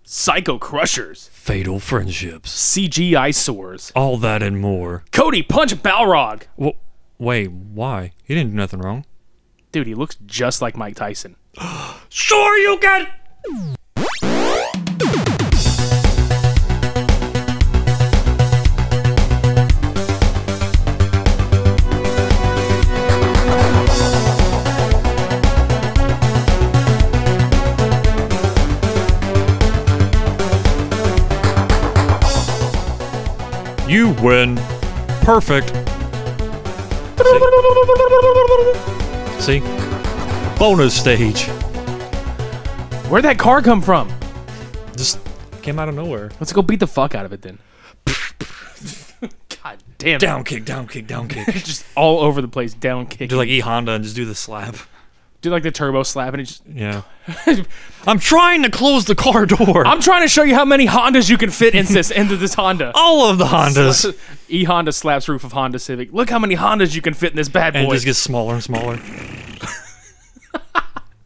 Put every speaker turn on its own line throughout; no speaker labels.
Psycho Crushers,
Fatal Friendships,
CG eyesores,
all that and more.
Cody Punch Balrog.
Well, wait, why? He didn't do nothing wrong.
Dude, he looks just like Mike Tyson.
Sure you can! You win. Perfect. See? Bonus stage.
Where'd that car come from?
Just came out of nowhere.
Let's go beat the fuck out of it then. God damn it.
Down kick, down kick, down kick.
Just all over the place, down kick.
Do like E-Honda and just do the slap.
Do like the turbo slap and it just...
Yeah. I'm trying to close the car door.
I'm trying to show you how many Hondas you can fit into this Honda.
All of the Hondas.
E-Honda slaps roof of Honda Civic. Look how many Hondas you can fit in this bad boy.
And it just gets smaller and smaller.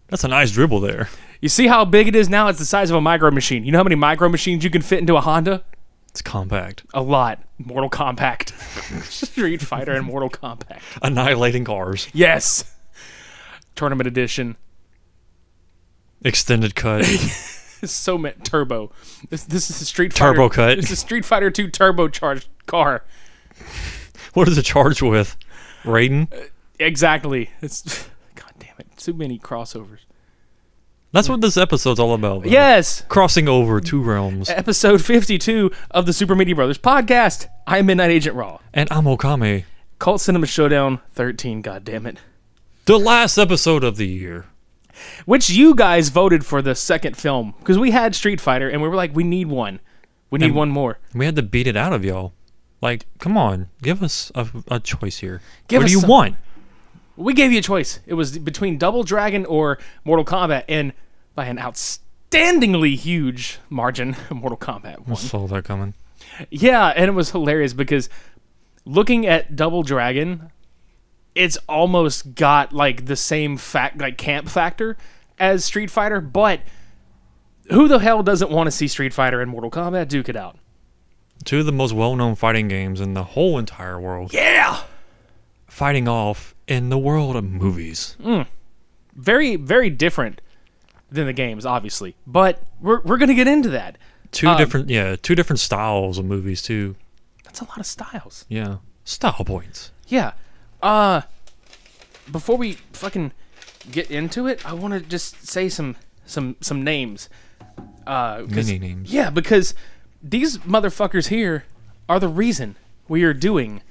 That's a nice dribble there.
You see how big it is now? It's the size of a micro machine. You know how many micro machines you can fit into a Honda?
It's compact.
A lot. Mortal Compact. Street Fighter and Mortal Compact.
Annihilating cars.
Yes. Tournament edition.
Extended cut.
So meant turbo. This is a Street Fighter.
Turbo cut.
This is a Street Fighter 2 turbocharged car.
What is it charged with? Raiden?
Exactly. It's God damn it. Too many crossovers.
That's what this episode's all about, though.
Yes.
Crossing over two realms.
Episode 52 of the Super Media Brothers podcast. I am Midnight Agent Raw.
And I'm Okame.
Cult Cinema Showdown 13, God damn it.
The last episode of the year.
Which you guys voted for the second film. Because we had Street Fighter, and we were like, we need one. We need one more.
We had to beat it out of y'all. Like, come on. Give us a choice here.
What
do you want?
We gave you a choice. It was between Double Dragon or Mortal Kombat, and by an outstandingly huge margin, Mortal Kombat won.
I saw that coming.
Yeah, and it was hilarious because looking at Double Dragon, it's almost got like the same camp factor as Street Fighter, but who the hell doesn't want to see Street Fighter and Mortal Kombat duke it out?
Two of the most well-known fighting games in the whole entire world.
Yeah!
Fighting off in the world of movies.
Very, very different than the games, obviously. But we're going to get into that.
Two different styles of movies, too.
That's a lot of styles.
Yeah. Style points.
Yeah. Before we fucking get into it, I want to just say some names.
Many names.
Yeah, because these motherfuckers here are the reason we are doing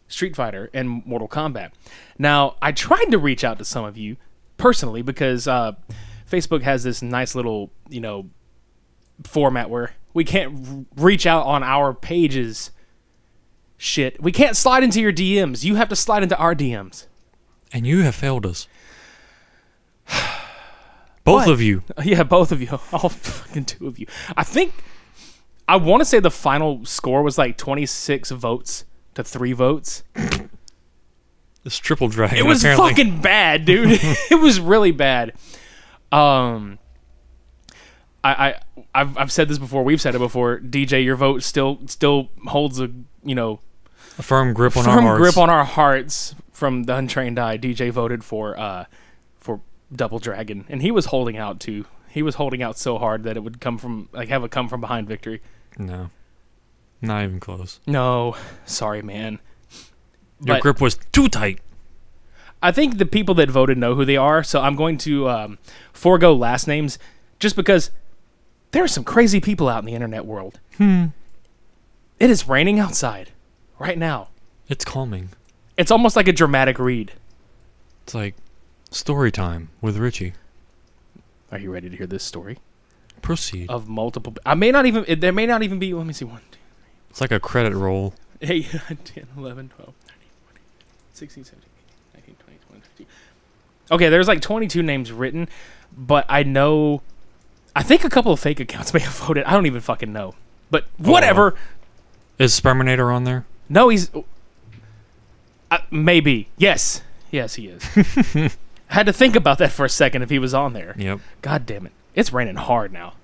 Street Fighter and Mortal Kombat. Now, I tried to reach out to some of you personally because Facebook has this nice little, format where we can't reach out on our pages. Shit. We can't slide into your DMs. You have to slide into our DMs.
And you have failed us. Both of you.
Yeah, both of you. All fucking two of you. I want to say the final score was like 26 votes to 3 votes.
This Triple Dragon.
It was
apparently
fucking bad, dude. It was really bad. I've said this before. We've said it before. DJ, your vote still holds a
firm grip on
our hearts from the Untrained Eye. DJ voted for Double Dragon, and he was holding out too. He was holding out so hard that it would have a come from behind victory.
No, not even close.
No, sorry, man.
Your grip was too tight.
I think the people that voted know who they are, so I'm going to forego last names just because there are some crazy people out in the internet world. It is raining outside right now.
It's calming.
It's almost like a dramatic read.
It's like story time with Richie.
Are you ready to hear this story?
Proceed.
Of multiple... there may not even be... Let me see. 1, 2, 3.
It's like a credit roll.
8, 10, 11, 12, 13, 14, 16, 17, 18, 19, 20, 21, 22. Okay, there's like 22 names written, but I think a couple of fake accounts may have voted. I don't even fucking know. But whatever.
Is Sperminator on there?
No, he's... maybe. Yes, he is. I had to think about that for a second if he was on there.
Yep.
God damn it. It's raining hard now.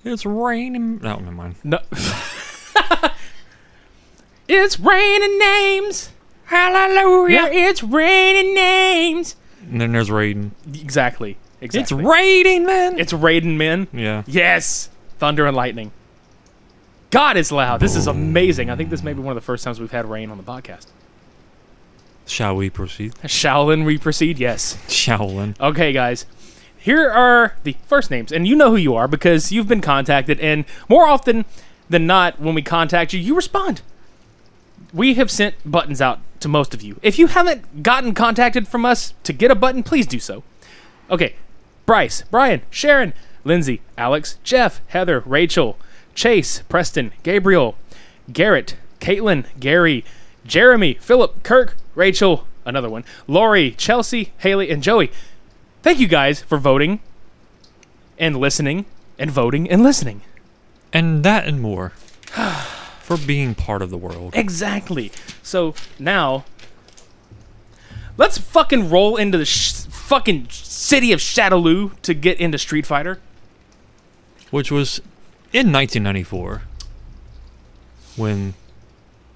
It's raining. No, never mind.
No. It's raining names.
Hallelujah.
It's raining names.
And then there's Raiden.
Exactly.
It's raining, man.
It's Raiden, men.
Yeah.
Yes. Thunder and lightning. God, it's loud. This is amazing. I think this may be one of the first times we've had rain on the podcast.
Shall we proceed?
Shaolin, we proceed? Yes.
Shaolin.
Okay, guys. Here are the first names. And you know who you are because you've been contacted. And more often than not, when we contact you, you respond. We have sent buttons out to most of you. If you haven't gotten contacted from us to get a button, please do so. Okay. Bryce, Brian, Sharon, Lindsay, Alex, Jeff, Heather, Rachel, Chase, Preston, Gabriel, Garrett, Caitlin, Gary, Jeremy, Philip, Kirk, Rachel, another one, Lori, Chelsea, Haley, and Joey. Thank you guys for voting and listening and voting and listening.
And that and more. For being part of the world.
Exactly. So now, let's fucking roll into the fucking city of Shadaloo to get into Street Fighter.
Which was in 1994 when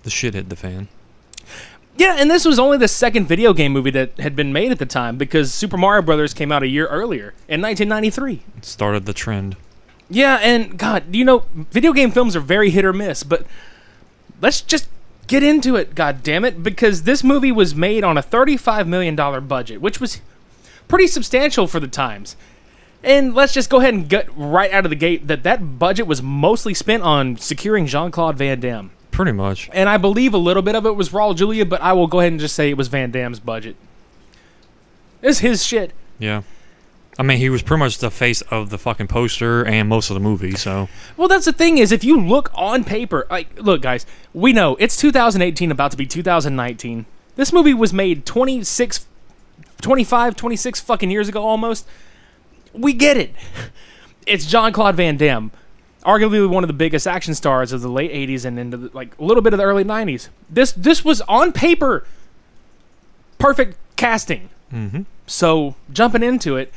the shit hit the fan.
Yeah, and this was only the second video game movie that had been made at the time because Super Mario Brothers came out a year earlier in 1993.
It started the trend.
Yeah, and God, you know, video game films are very hit or miss, but let's just get into it, God damn it, because this movie was made on a $35 million budget, which was pretty substantial for the times. And let's just go ahead and get right out of the gate that budget was mostly spent on securing Jean-Claude Van Damme.
Pretty much.
And I believe a little bit of it was Raul Julia, but I will go ahead and just say it was Van Damme's budget. It's his shit.
Yeah. I mean, he was pretty much the face of the fucking poster and most of the movie, so...
Well, that's the thing is, if you look on paper... Like, look, guys, we know it's 2018, about to be 2019. This movie was made 25, 26 fucking years ago, almost. We get it. It's Jean-Claude Van Damme. Arguably one of the biggest action stars of the late 80s and into a little bit of the early 90s. This was on paper perfect casting.
Mm-hmm.
So jumping into it,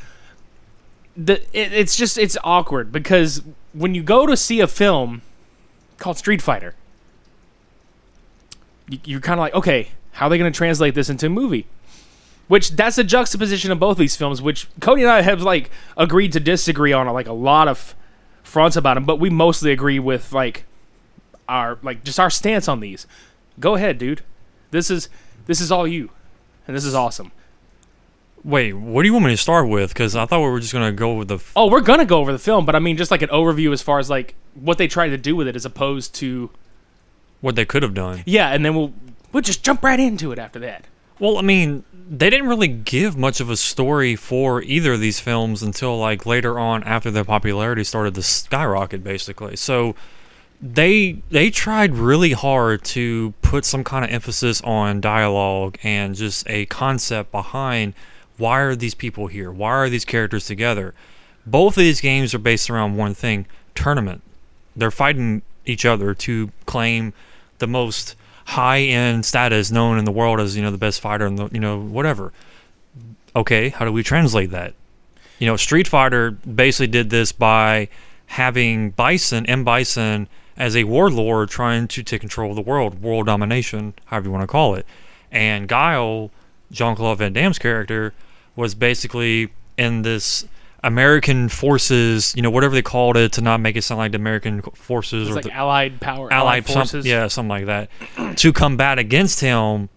it's awkward because when you go to see a film called Street Fighter, you're kind of like, okay, how are they going to translate this into a movie? Which that's a juxtaposition of both these films, which Cody and I have agreed to disagree on a lot of fronts about them, but we mostly agree with our stance on these. Go ahead, dude. This is all you, and this is awesome.
Wait, what do you want me to start with? Because I thought we were just gonna go with the.
Oh, we're gonna go over the film, but I mean, just an overview as far as what they tried to do with it, as opposed to
what they could have done.
Yeah, and then we'll just jump right into it after that.
Well, I mean, they didn't really give much of a story for either of these films until later on, after their popularity started to skyrocket, basically. So they tried really hard to put some kind of emphasis on dialogue and just a concept behind why are these people here? Why are these characters together? Both of these games are based around one thing: tournament. They're fighting each other to claim the most high-end status known in the world as, the best fighter in the, whatever. Okay, how do we translate that? Street Fighter basically did this by having M. Bison, as a warlord trying to take control of the world domination, however you want to call it. And Guile, Jean-Claude Van Damme's character, was basically in this American forces, whatever they called it to not make it sound like the American forces or the
Allied power, Allied forces,
something like that, to combat against him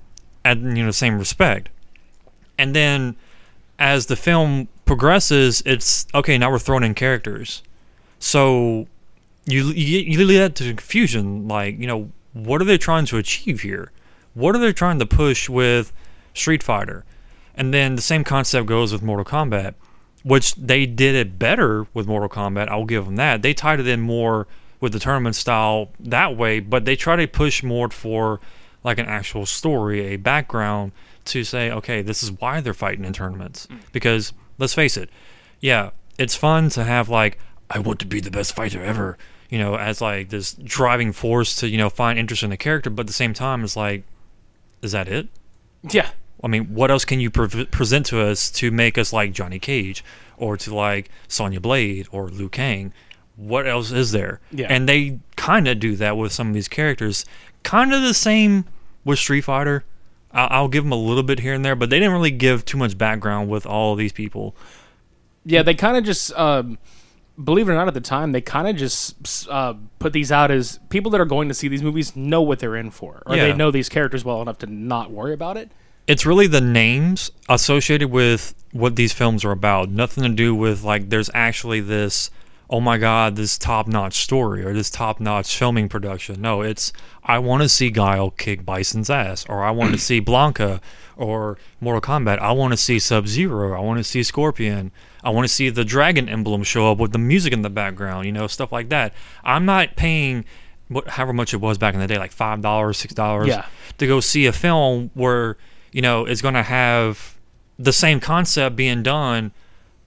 at the same respect. And then as the film progresses, it's okay. Now we're throwing in characters, so you lead that to confusion. What are they trying to achieve here? What are they trying to push with Street Fighter? And then the same concept goes with Mortal Kombat, which they did it better with Mortal Kombat. I'll give them that. They tied it in more with the tournament style that way, but they try to push more for an actual story, a background to say, okay, this is why they're fighting in tournaments. Because let's face it, yeah, it's fun to have I want to be the best fighter ever, as this driving force to find interest in the character. But at the same time, it's is that it?
Yeah.
I mean, what else can you present to us to make us like Johnny Cage or to Sonya Blade or Liu Kang? what else is there?
Yeah.
And they kind of do that with some of these characters. Kind of the same with Street Fighter. I'll give them a little bit here and there, but they didn't really give too much background with all of these people.
Yeah, they kind of just, believe it or not, at the time, they kind of just put these out as people that are going to see these movies know what they're in for, or they know these characters well enough to not worry about it.
It's really the names associated with what these films are about. Nothing to do with, like, there's actually this, oh my god, this top-notch story or this top-notch filming production. No, it's, I want to see Guile kick Bison's ass, or I want to see Blanca, or Mortal Kombat. I want to see Sub-Zero. I want to see Scorpion. I want to see the dragon emblem show up with the music in the background, you know, stuff like that. I'm not paying however much it was back in the day, like $5, $6, to go see a film where, you know, it's going to have the same concept being done,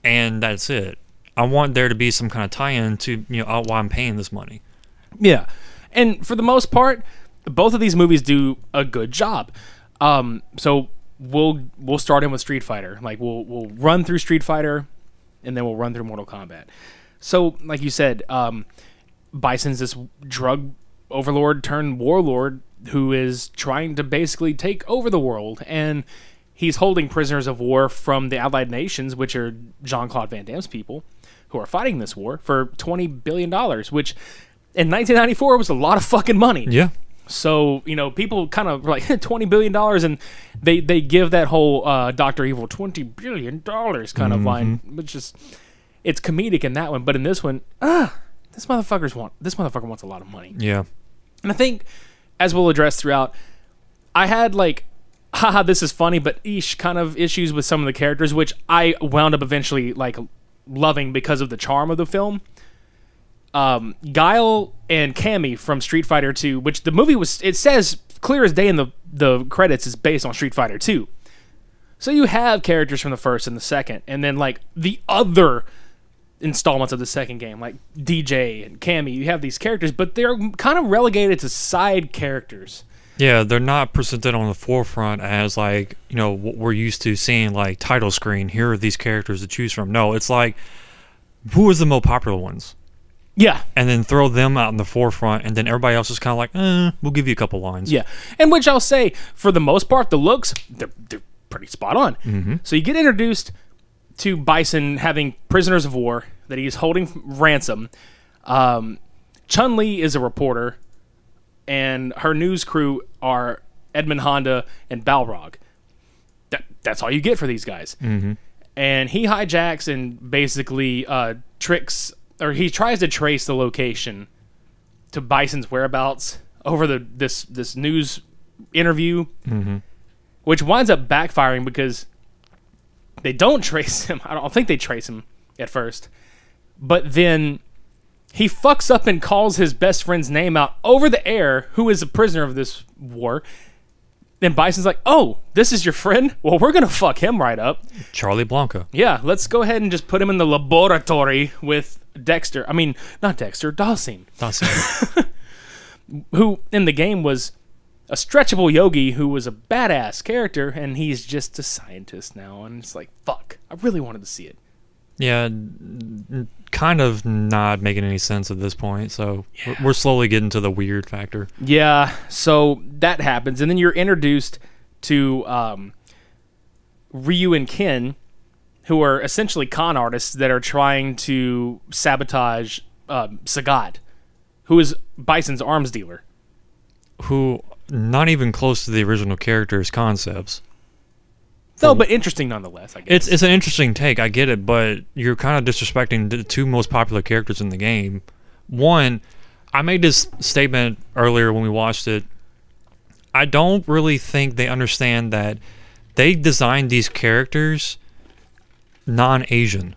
and that's it. I want there to be some kind of tie-in to, you know, why I'm paying this money. Yeah.
And for the most part, both of these movies do a good job. So we'll start in with Street Fighter. Like, we'll run through Street Fighter, and then we'll run through Mortal Kombat. So, like you said, Bison's this drug overlord turned warlord who is trying to basically take over the world, and he's holding prisoners of war from the Allied nations, which are Jean-Claude Van Damme's people, who are fighting this war for $20 billion, which in 1994 was a lot of fucking money.
Yeah.
So, you know, people kind of like $20 billion, and they give that whole Dr. Evil $20 billion kind of line, which is, it's comedic in that one, but in this one, this motherfucker wants a lot of money.
Yeah.
And I think, as we'll address throughout, I had like, haha, this is funny, but kind of issues with some of the characters, which I wound up eventually like loving because of the charm of the film. Guile and Cammy from Street Fighter 2, which the movie was, it says clear as day in the credits, is based on Street Fighter 2. So you have characters from the first and the second, and then like the other installments of the second game, like DJ and Cammy. You have these characters, but they're kind of relegated to side characters.
Yeah, they're not presented on the forefront as, like, you know, what we're used to seeing, like, title screen. Here are these characters to choose from. No, it's like, who is the most popular ones?
Yeah.
And then throw them out in the forefront, and then everybody else is kind of like, we'll give you a couple lines.
Yeah. And which I'll say, for the most part, the looks, they're pretty spot on.
Mm-hmm.
So you get introduced to Bison having prisoners of war that he's holding ransom. Chun-Li is a reporter, and her news crew are Edmund Honda and Balrog. That's all you get for these guys.
Mm-hmm.
And he hijacks and basically tricks, or he tries to trace the location to Bison's whereabouts over this news interview, which winds up backfiring because they don't trace him. I don't think they trace him at first. But then he fucks up and calls his best friend's name out over the air, who is a prisoner of this war. Then Bison's like, oh, this is your friend? Well, we're going to fuck him right up.
Charlie Blanca.
Yeah, let's go ahead and just put him in the laboratory with Dexter. I mean, not Dexter, Dhalsim. Who, in the game, was a stretchable yogi who was a badass character, and he's just a scientist now. And it's like, fuck, I really wanted to see it.
Yeah, kind of not making any sense at this point. So we're slowly getting to the weird factor.
Yeah, so that happens. And then you're introduced to Ryu and Ken, who are essentially con artists that are trying to sabotage Sagat, who is Bison's arms dealer.
Who, not even close to the original character's concepts.
No, but interesting nonetheless, I guess.
It's an interesting take, I get it, but you're kind of disrespecting the two most popular characters in the game. One, I made this statement earlier when we watched it. I don't really think they understand that they designed these characters non-Asian.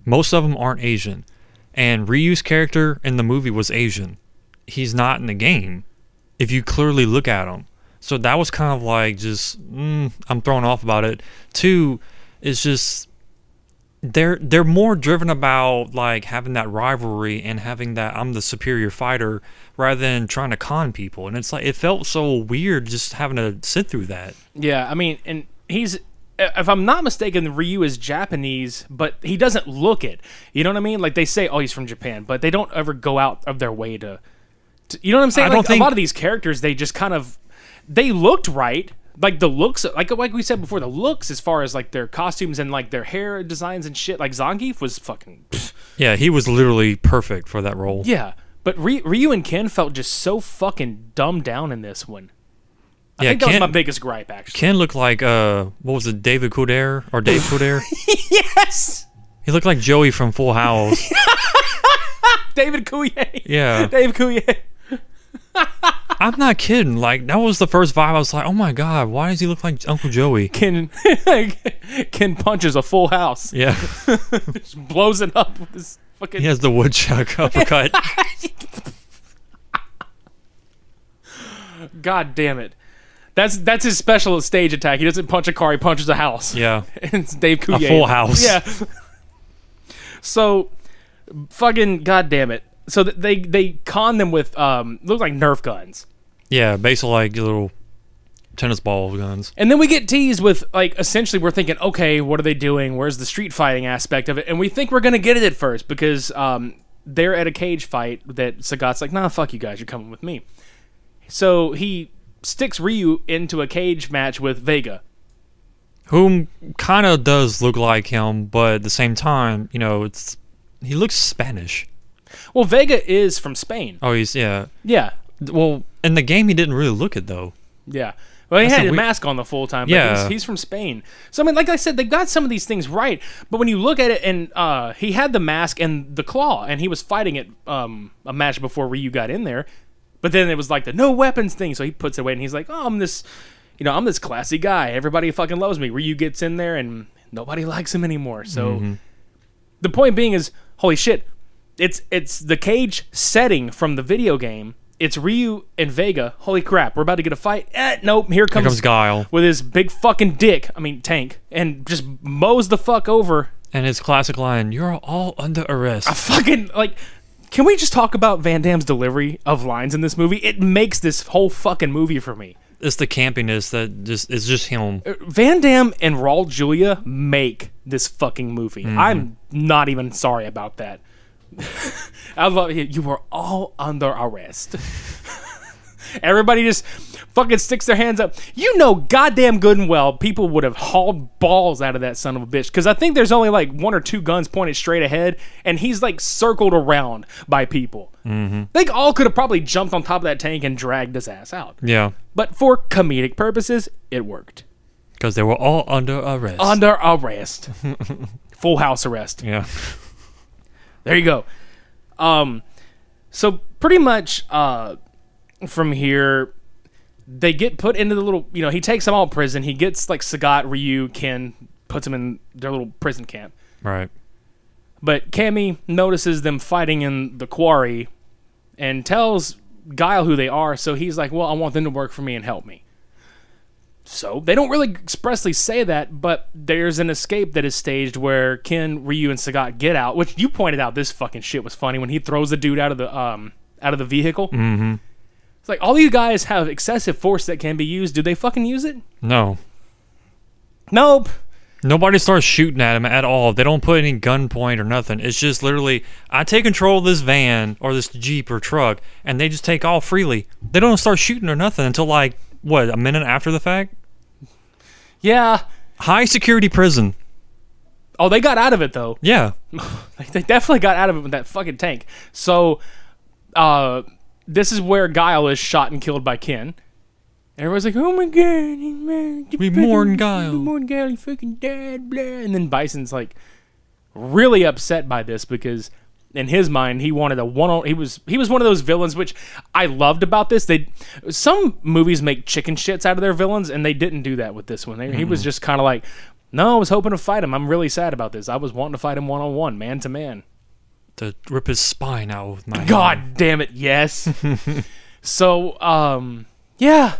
Most of them aren't Asian. And Ryu's character in the movie was Asian. He's not in the game, if you clearly look at him. So that was kind of like just, I'm thrown off about it. Two, it's just, they're more driven about like having that rivalry and having that I'm the superior fighter rather than trying to con people. And it's like, it felt so weird just having to sit through that.
Yeah, I mean, and he's if I'm not mistaken, Ryu is Japanese, but he doesn't look it. You know what I mean? Like, they say, oh, he's from Japan, but they don't ever go out of their way to you know what I'm saying? Like, a lot of these characters, they just kind of, they looked right. Like, the looks, like we said before, the looks as far as, like, their costumes and, like, their hair designs and shit, like, Zangief was fucking...
Yeah, he was literally perfect for that role.
Yeah, but Ryu and Ken felt just so fucking dumbed down in this one. I think that was my biggest gripe, actually.
Ken looked like, what was it, David Couder? Or Dave Couder?
Yes!
He looked like Joey from Full House.
David Coulier.
Yeah.
Dave Coulier.
I'm not kidding. Like, that was the first vibe. I was like, oh my God, why does he look like Uncle Joey?
Ken punches a full house.
Yeah.
Just blows it up with his fucking...
He has the woodchuck uppercut.
God damn it. That's his special stage attack. He doesn't punch a car, he punches a house.
Yeah.
And it's Dave Coulier.
A full house.
Yeah. So, fucking goddamn it. So they con them with look like Nerf guns.
Yeah, basically like little tennis ball guns.
And then we get teased with, like, essentially we're thinking, okay, what are they doing? Where's the street fighting aspect of it? And we think we're gonna get it at first because they're at a cage fight that Sagat's like, nah, fuck you guys, you're coming with me. So he sticks Ryu into a cage match with Vega,
whom kind of does look like him, but at the same time, you know, he looks Spanish.
Well, Vega is from Spain.
Oh, yeah.
Well,
in the game, he didn't really look it, though.
Yeah. Well, he had a mask on the full time, but
yeah.
he's from Spain. So, I mean, like I said, they got some of these things right, but when you look at it, and he had the mask and the claw, and he was fighting it a match before Ryu got in there, but then it was like the no weapons thing, so he puts it away, and he's like, oh, I'm this classy guy. Everybody fucking loves me. Ryu gets in there, and nobody likes him anymore. So, the point being is, holy shit, it's the cage setting from the video game. It's Ryu and Vega. Holy crap, we're about to get a fight. Nope, here comes
Guile.
With his big fucking tank, and just mows the fuck over.
And his classic line, you're all under arrest.
I fucking, like, can we just talk about Van Damme's delivery of lines in this movie? It makes this whole fucking movie for me.
It's the campiness that is just him.
Van Damme and Raul Julia make this fucking movie. I'm not even sorry about that. I love it. You were all under arrest. Everybody just fucking sticks their hands up. You know goddamn good and well people would have hauled balls out of that son of a bitch, because I think there's only like 1 or 2 guns pointed straight ahead, and he's like circled around by people. They all could have probably jumped on top of that tank and dragged his ass out.
Yeah.
But for comedic purposes, it worked.
Because they were all under arrest.
Under arrest. Full house arrest.
Yeah.
There you go. So pretty much from here, they get put into the little, he takes them all to prison. He gets like Sagat, Ryu, Ken, puts them in their little prison camp.
Right.
But Cammy notices them fighting in the quarry and tells Guile who they are. So he's like, well, I want them to work for me and help me. So they don't really expressly say that, but there's an escape that is staged where Ken, Ryu, and Sagat get out, which you pointed out this fucking shit was funny when he throws the dude out of the vehicle.
Mm-hmm.
It's like, all you guys have excessive force that can be used. Do they fucking use it?
No.
Nope.
Nobody starts shooting at him at all. They don't put any gunpoint or nothing. It's just literally, I take control of this van or this Jeep or truck, and they just take off freely. They don't start shooting or nothing until like, what, a minute after the fact?
Yeah.
High security prison.
Oh, they got out of it, though.
Yeah.
They definitely got out of it with that fucking tank. So, this is where Guile is shot and killed by Ken. Everybody's like, oh my god,
we mourn Guile.
We mourn Guile, he fucking died, blah. And then Bison's like really upset by this because in his mind he wanted he was one of those villains, which I loved about this. Some movies make chicken shits out of their villains, and they didn't do that with this one. He was just kind of like, no, I was hoping to fight him. I'm really sad about this. I was wanting to fight him one-on-one, man to man.
To rip his spine out with my
God
hand.
Damn it, yes. So, yeah.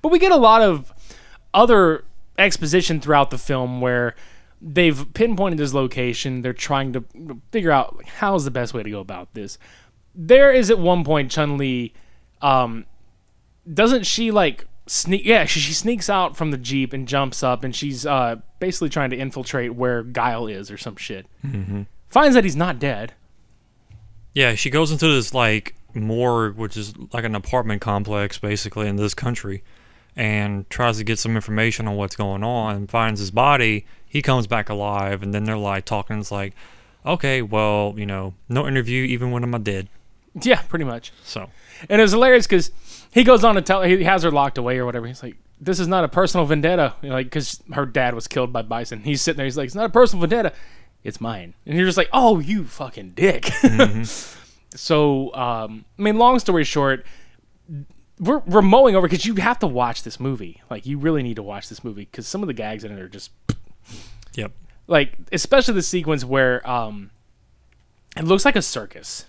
But we get a lot of other exposition throughout the film where they've pinpointed this location. They're trying to figure out how's the best way to go about this. There is at one point Chun-Li, doesn't she like she sneaks out from the Jeep and jumps up, and she's basically trying to infiltrate where Guile is or some shit.
Mm-hmm.
Finds that he's not dead.
Yeah, she goes into this like morgue, which is like an apartment complex basically in this country, and tries to get some information on what's going on, and finds his body. He comes back alive, and then they're like talking. It's like, okay, well, no interview even when I'm dead.
Yeah, pretty much.
So,
and it was hilarious because he goes on to tell, he has her locked away or whatever. He's like, this is not a personal vendetta, because her dad was killed by Bison. He's sitting there, he's like, it's not a personal vendetta, it's mine. And you're just like, oh, you fucking dick. Mm-hmm. So, long story short, we're mowing over because you have to watch this movie. Like, you really need to watch this movie because some of the gags in it are just...
Yep.
Like, especially the sequence where it looks like a circus.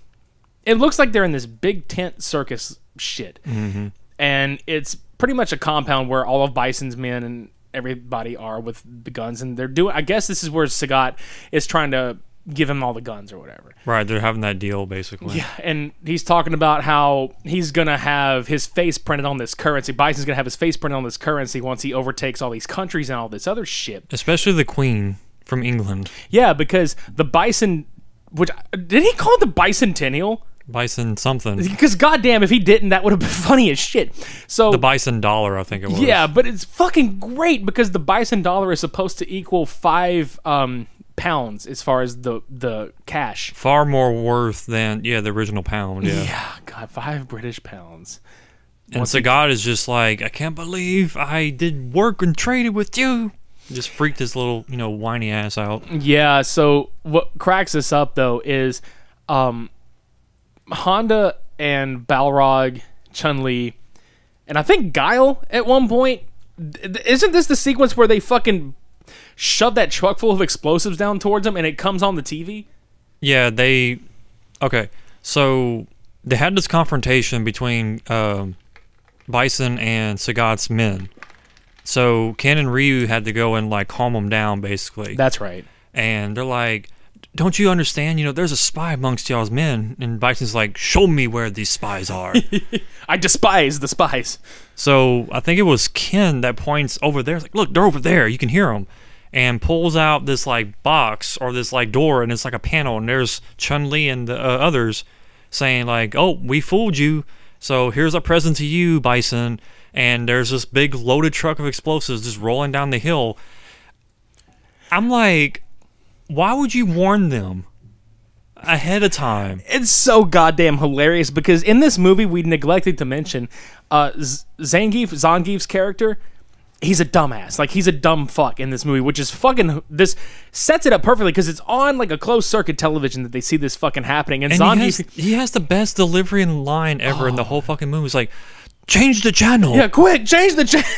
It looks like they're in this big tent circus shit.
Mm-hmm.
And it's pretty much a compound where all of Bison's men and everybody are with the guns. And they're doing... I guess this is where Sagat is trying to give him all the guns or whatever.
Right, they're having that deal, basically.
Yeah, and he's talking about how he's going to have his face printed on this currency. Bison's going to have his face printed on this currency once he overtakes all these countries and all this other shit.
Especially the Queen from England.
Yeah, because the Bison... Did he call it the Bicentennial?
Bison something.
Because goddamn, if he didn't, that would have been funny as shit. So
the Bison dollar, I think it was.
Yeah, but it's fucking great because the Bison dollar is supposed to equal 5... pounds as far as the cash.
Far more worth than the original pound.
Yeah, God, 5 British pounds.
And Sagat is just like, I can't believe I did work and traded with you. Just freaked his little whiny ass out.
Yeah. So what cracks us up though is Honda and Balrog, Chun-Li, and I think Guile at one point. Isn't this the sequence where they fucking shove that truck full of explosives down towards them and it comes on the TV?
Yeah, okay, so they had this confrontation between Bison and Sagat's men. So Ken and Ryu had to go and like calm them down, basically.
That's right.
And they're like, don't you understand? There's a spy amongst y'all's men. And Bison's like, show me where these spies are.
I despise the spies.
So I think it was Ken that points over there. It's like, look, they're over there. You can hear them. And pulls out this like box or this like door, and it's like a panel, and there's Chun-Li and the others saying like, oh, we fooled you, so here's a present to you, Bison. And there's this big loaded truck of explosives just rolling down the hill. I'm like, why would you warn them ahead of time?
It's so goddamn hilarious because in this movie we neglected to mention Zangief's character. He's a dumbass. Like, he's a dumb fuck in this movie, which is fucking... This sets it up perfectly because it's on, like, a closed-circuit television that they see this fucking happening. And Zangief...
He has the best delivery and line ever in the whole fucking movie. He's like, change the channel.
Yeah, quick, change the channel.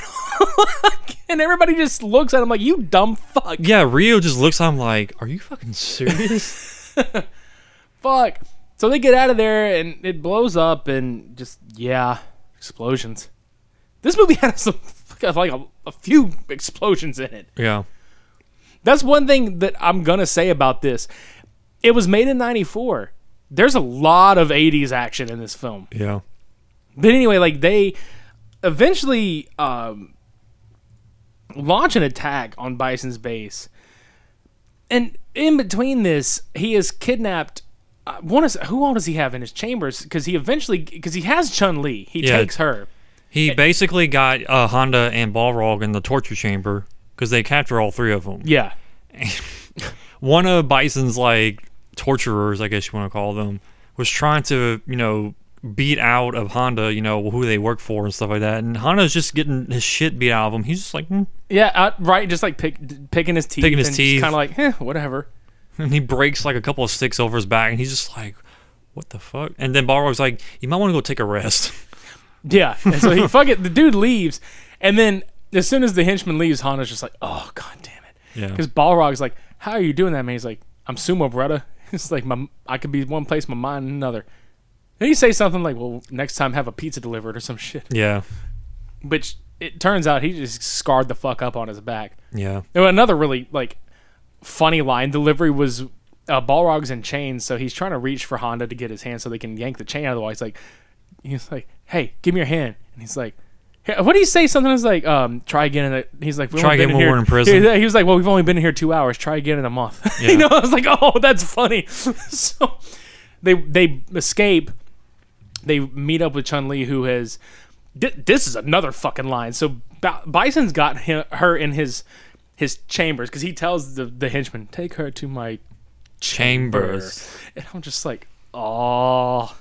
And everybody just looks at him like, you dumb fuck.
Yeah, Rio just looks at him like, are you fucking serious?
Fuck. So they get out of there, and it blows up, and just, explosions. This movie has some... like a few explosions in it.
Yeah.
That's one thing that I'm going to say about this. It was made in 94. There's a lot of 80s action in this film.
Yeah.
But anyway, like, they eventually launch an attack on Bison's base. And in between this, he is kidnapped. Who all does he have in his chambers? Because he has Chun-Li. He takes her.
He basically got Honda and Balrog in the torture chamber because they capture all 3 of them.
Yeah.
One of Bison's like torturers, I guess you want to call them, was trying to beat out of Honda, who they work for and stuff like that. And Honda's just getting his shit beat out of him. He's just like,
yeah, right, just like picking his teeth. Kind of like, whatever.
And he breaks like a couple of sticks over his back, and he's just like, what the fuck? And then Balrog's like, you might want to go take a rest.
Yeah, and so the dude leaves, and then as soon as the henchman leaves, Honda's just like, oh, god damn it.
Yeah.
Because Balrog's like, how are you doing that, man? He's like, I'm sumo, brother. It's like, I could be one place, my mind another. Then he says something like, well, next time have a pizza delivered or some shit.
Yeah.
Which, it turns out he just scarred the fuck up on his back.
Yeah.
And another really, like, funny line delivery was Balrog's in chains, so he's trying to reach for Honda to get his hand so they can yank the chain out of the wall. He's like, hey, give me your hand. And he's like, What do you say? Something was like, try again. He's like,
try again when we're in prison.
He was like, well, we've only been here 2 hours. Try again in a month.
Yeah.
You know, I was like, oh, that's funny. So they escape. They meet up with Chun-Li, who has. This is another fucking line. So Bison's got her in his chambers because he tells the henchman, take her to my chambers. And I'm just like, oh,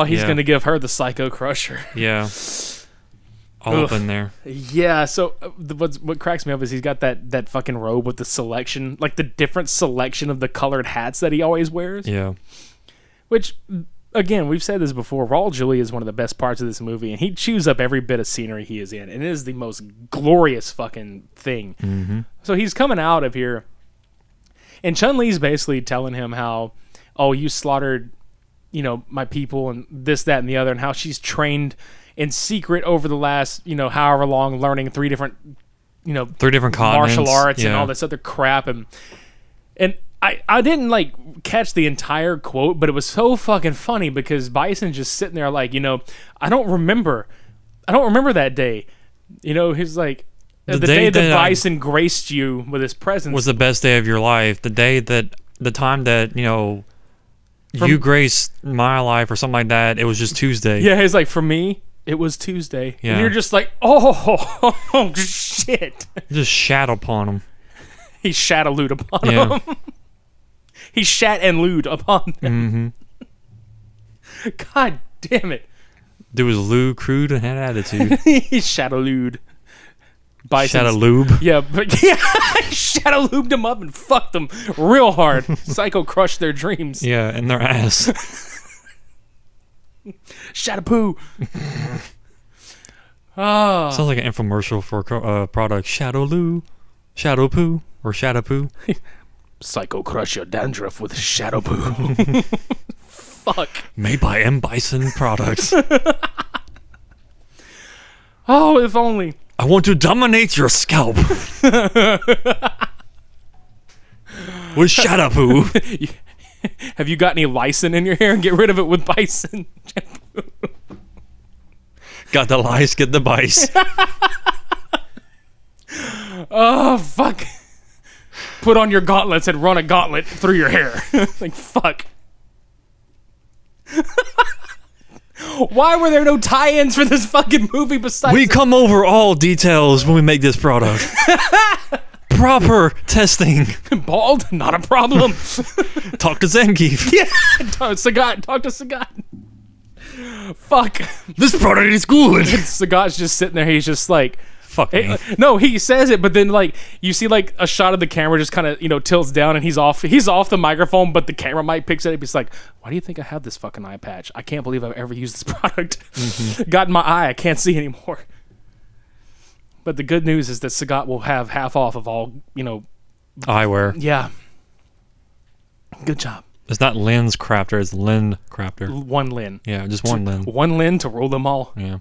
he's gonna give her the Psycho Crusher.
Yeah, all up in there.
Yeah. So what cracks me up is he's got that fucking robe with the selection, like the different selection of the colored hats that he always wears.
Yeah.
Which, again, we've said this before. Raul Julia is one of the best parts of this movie, and he chews up every bit of scenery he is in, and it is the most glorious fucking thing.
Mm-hmm.
So he's coming out of here, and Chun-Li's basically telling him how, oh, you slaughtered, my people, and this, that, and the other, and how she's trained in secret over the last, however long, learning three different
continents,
martial arts and all this other crap, and I didn't catch the entire quote, but it was so fucking funny because Bison's just sitting there like, I don't remember that day. He's like, the day that Bison graced you with his presence
was the best day of your life. The time that you graced my life or something like that. It was just Tuesday.
Yeah, he's like, for me, it was Tuesday.
Yeah.
And you're just like, oh shit.
Just shat upon him.
He shat a loot upon him. He shat and lewd upon them. Mm-hmm. God damn it.
Dude was lewd, crude, and had attitude.
He shat a lewd.
Shat a lube.
Yeah, but yeah, shat a lubed them up and fucked them real hard. Psycho crushed their dreams.
Yeah, and their ass.
Shampoo. Oh.
Sounds like an infomercial for a product. Shadow Poo, or Shampoo.
Psycho crush your dandruff with Shampoo. Fuck.
Made by M. Bison Products.
Oh, if only.
I want to dominate your scalp. With Shampoo.
Have you got any Lysin in your hair? Get rid of it with Bison.
Got the lice, get the bice.
Oh, fuck. Put on your gauntlets and run a gauntlet through your hair. Like, fuck. Why were there no tie-ins for this fucking movie besides...
We come over all details when we make this product. Proper testing.
Bald? Not a problem.
Talk to Zangief.
Yeah. Sagat. Talk to Sagat. Fuck.
This product is good.
Sagat's just sitting there. He's just like...
Fuck me.
No, he says it, but then you see a shot of the camera just kind of tilts down, and he's off the microphone, but the camera mic picks it up. He's like, "Why do you think I have this fucking eye patch? I can't believe I've ever used this product. Got in my eye, I can't see anymore." But the good news is that Sagat will have half off of all
eyewear.
Yeah. Good job.
It's not Lens Crafter, it's Lin Crafter.
One Lin.
Yeah, just one Lin.
One Lin to rule them all.
Yeah.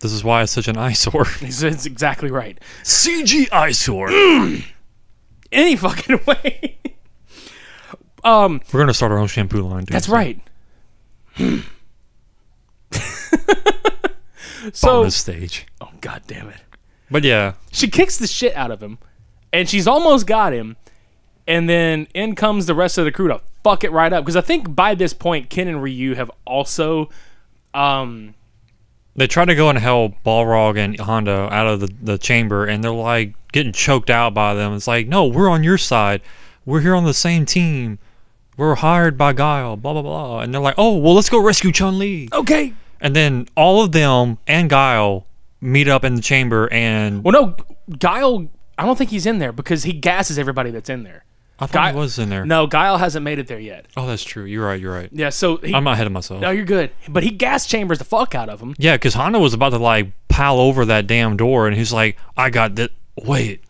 This is why it's such an eyesore.
It's exactly right.
CG eyesore.
Any fucking way.
We're gonna start our own shampoo line, dude.
That's right. So
bonus stage.
Oh, god damn it.
But yeah.
She kicks the shit out of him, and she's almost got him, and then in comes the rest of the crew to fuck it right up. Because I think by this point, Ken and Ryu have also...
They try to go and help Balrog and Hondo out of the chamber, and they're getting choked out by them. It's like, no, we're on your side. We're here on the same team. We're hired by Guile, blah, blah, blah. And they're like, oh, well, let's go rescue Chun-Li.
Okay.
And then all of them and Guile meet up in the chamber and...
Well, no, Guile, I don't think he's in there because he gasses everybody that's in there.
I thought he was in there.
No, Guile hasn't made it there yet.
Oh, that's true. You're right.
Yeah, so...
I'm not ahead of myself.
No, you're good. But he gas chambers the fuck out of him.
Yeah, because Hondo was about to, pile over that damn door, and he's like, I got that... Wait.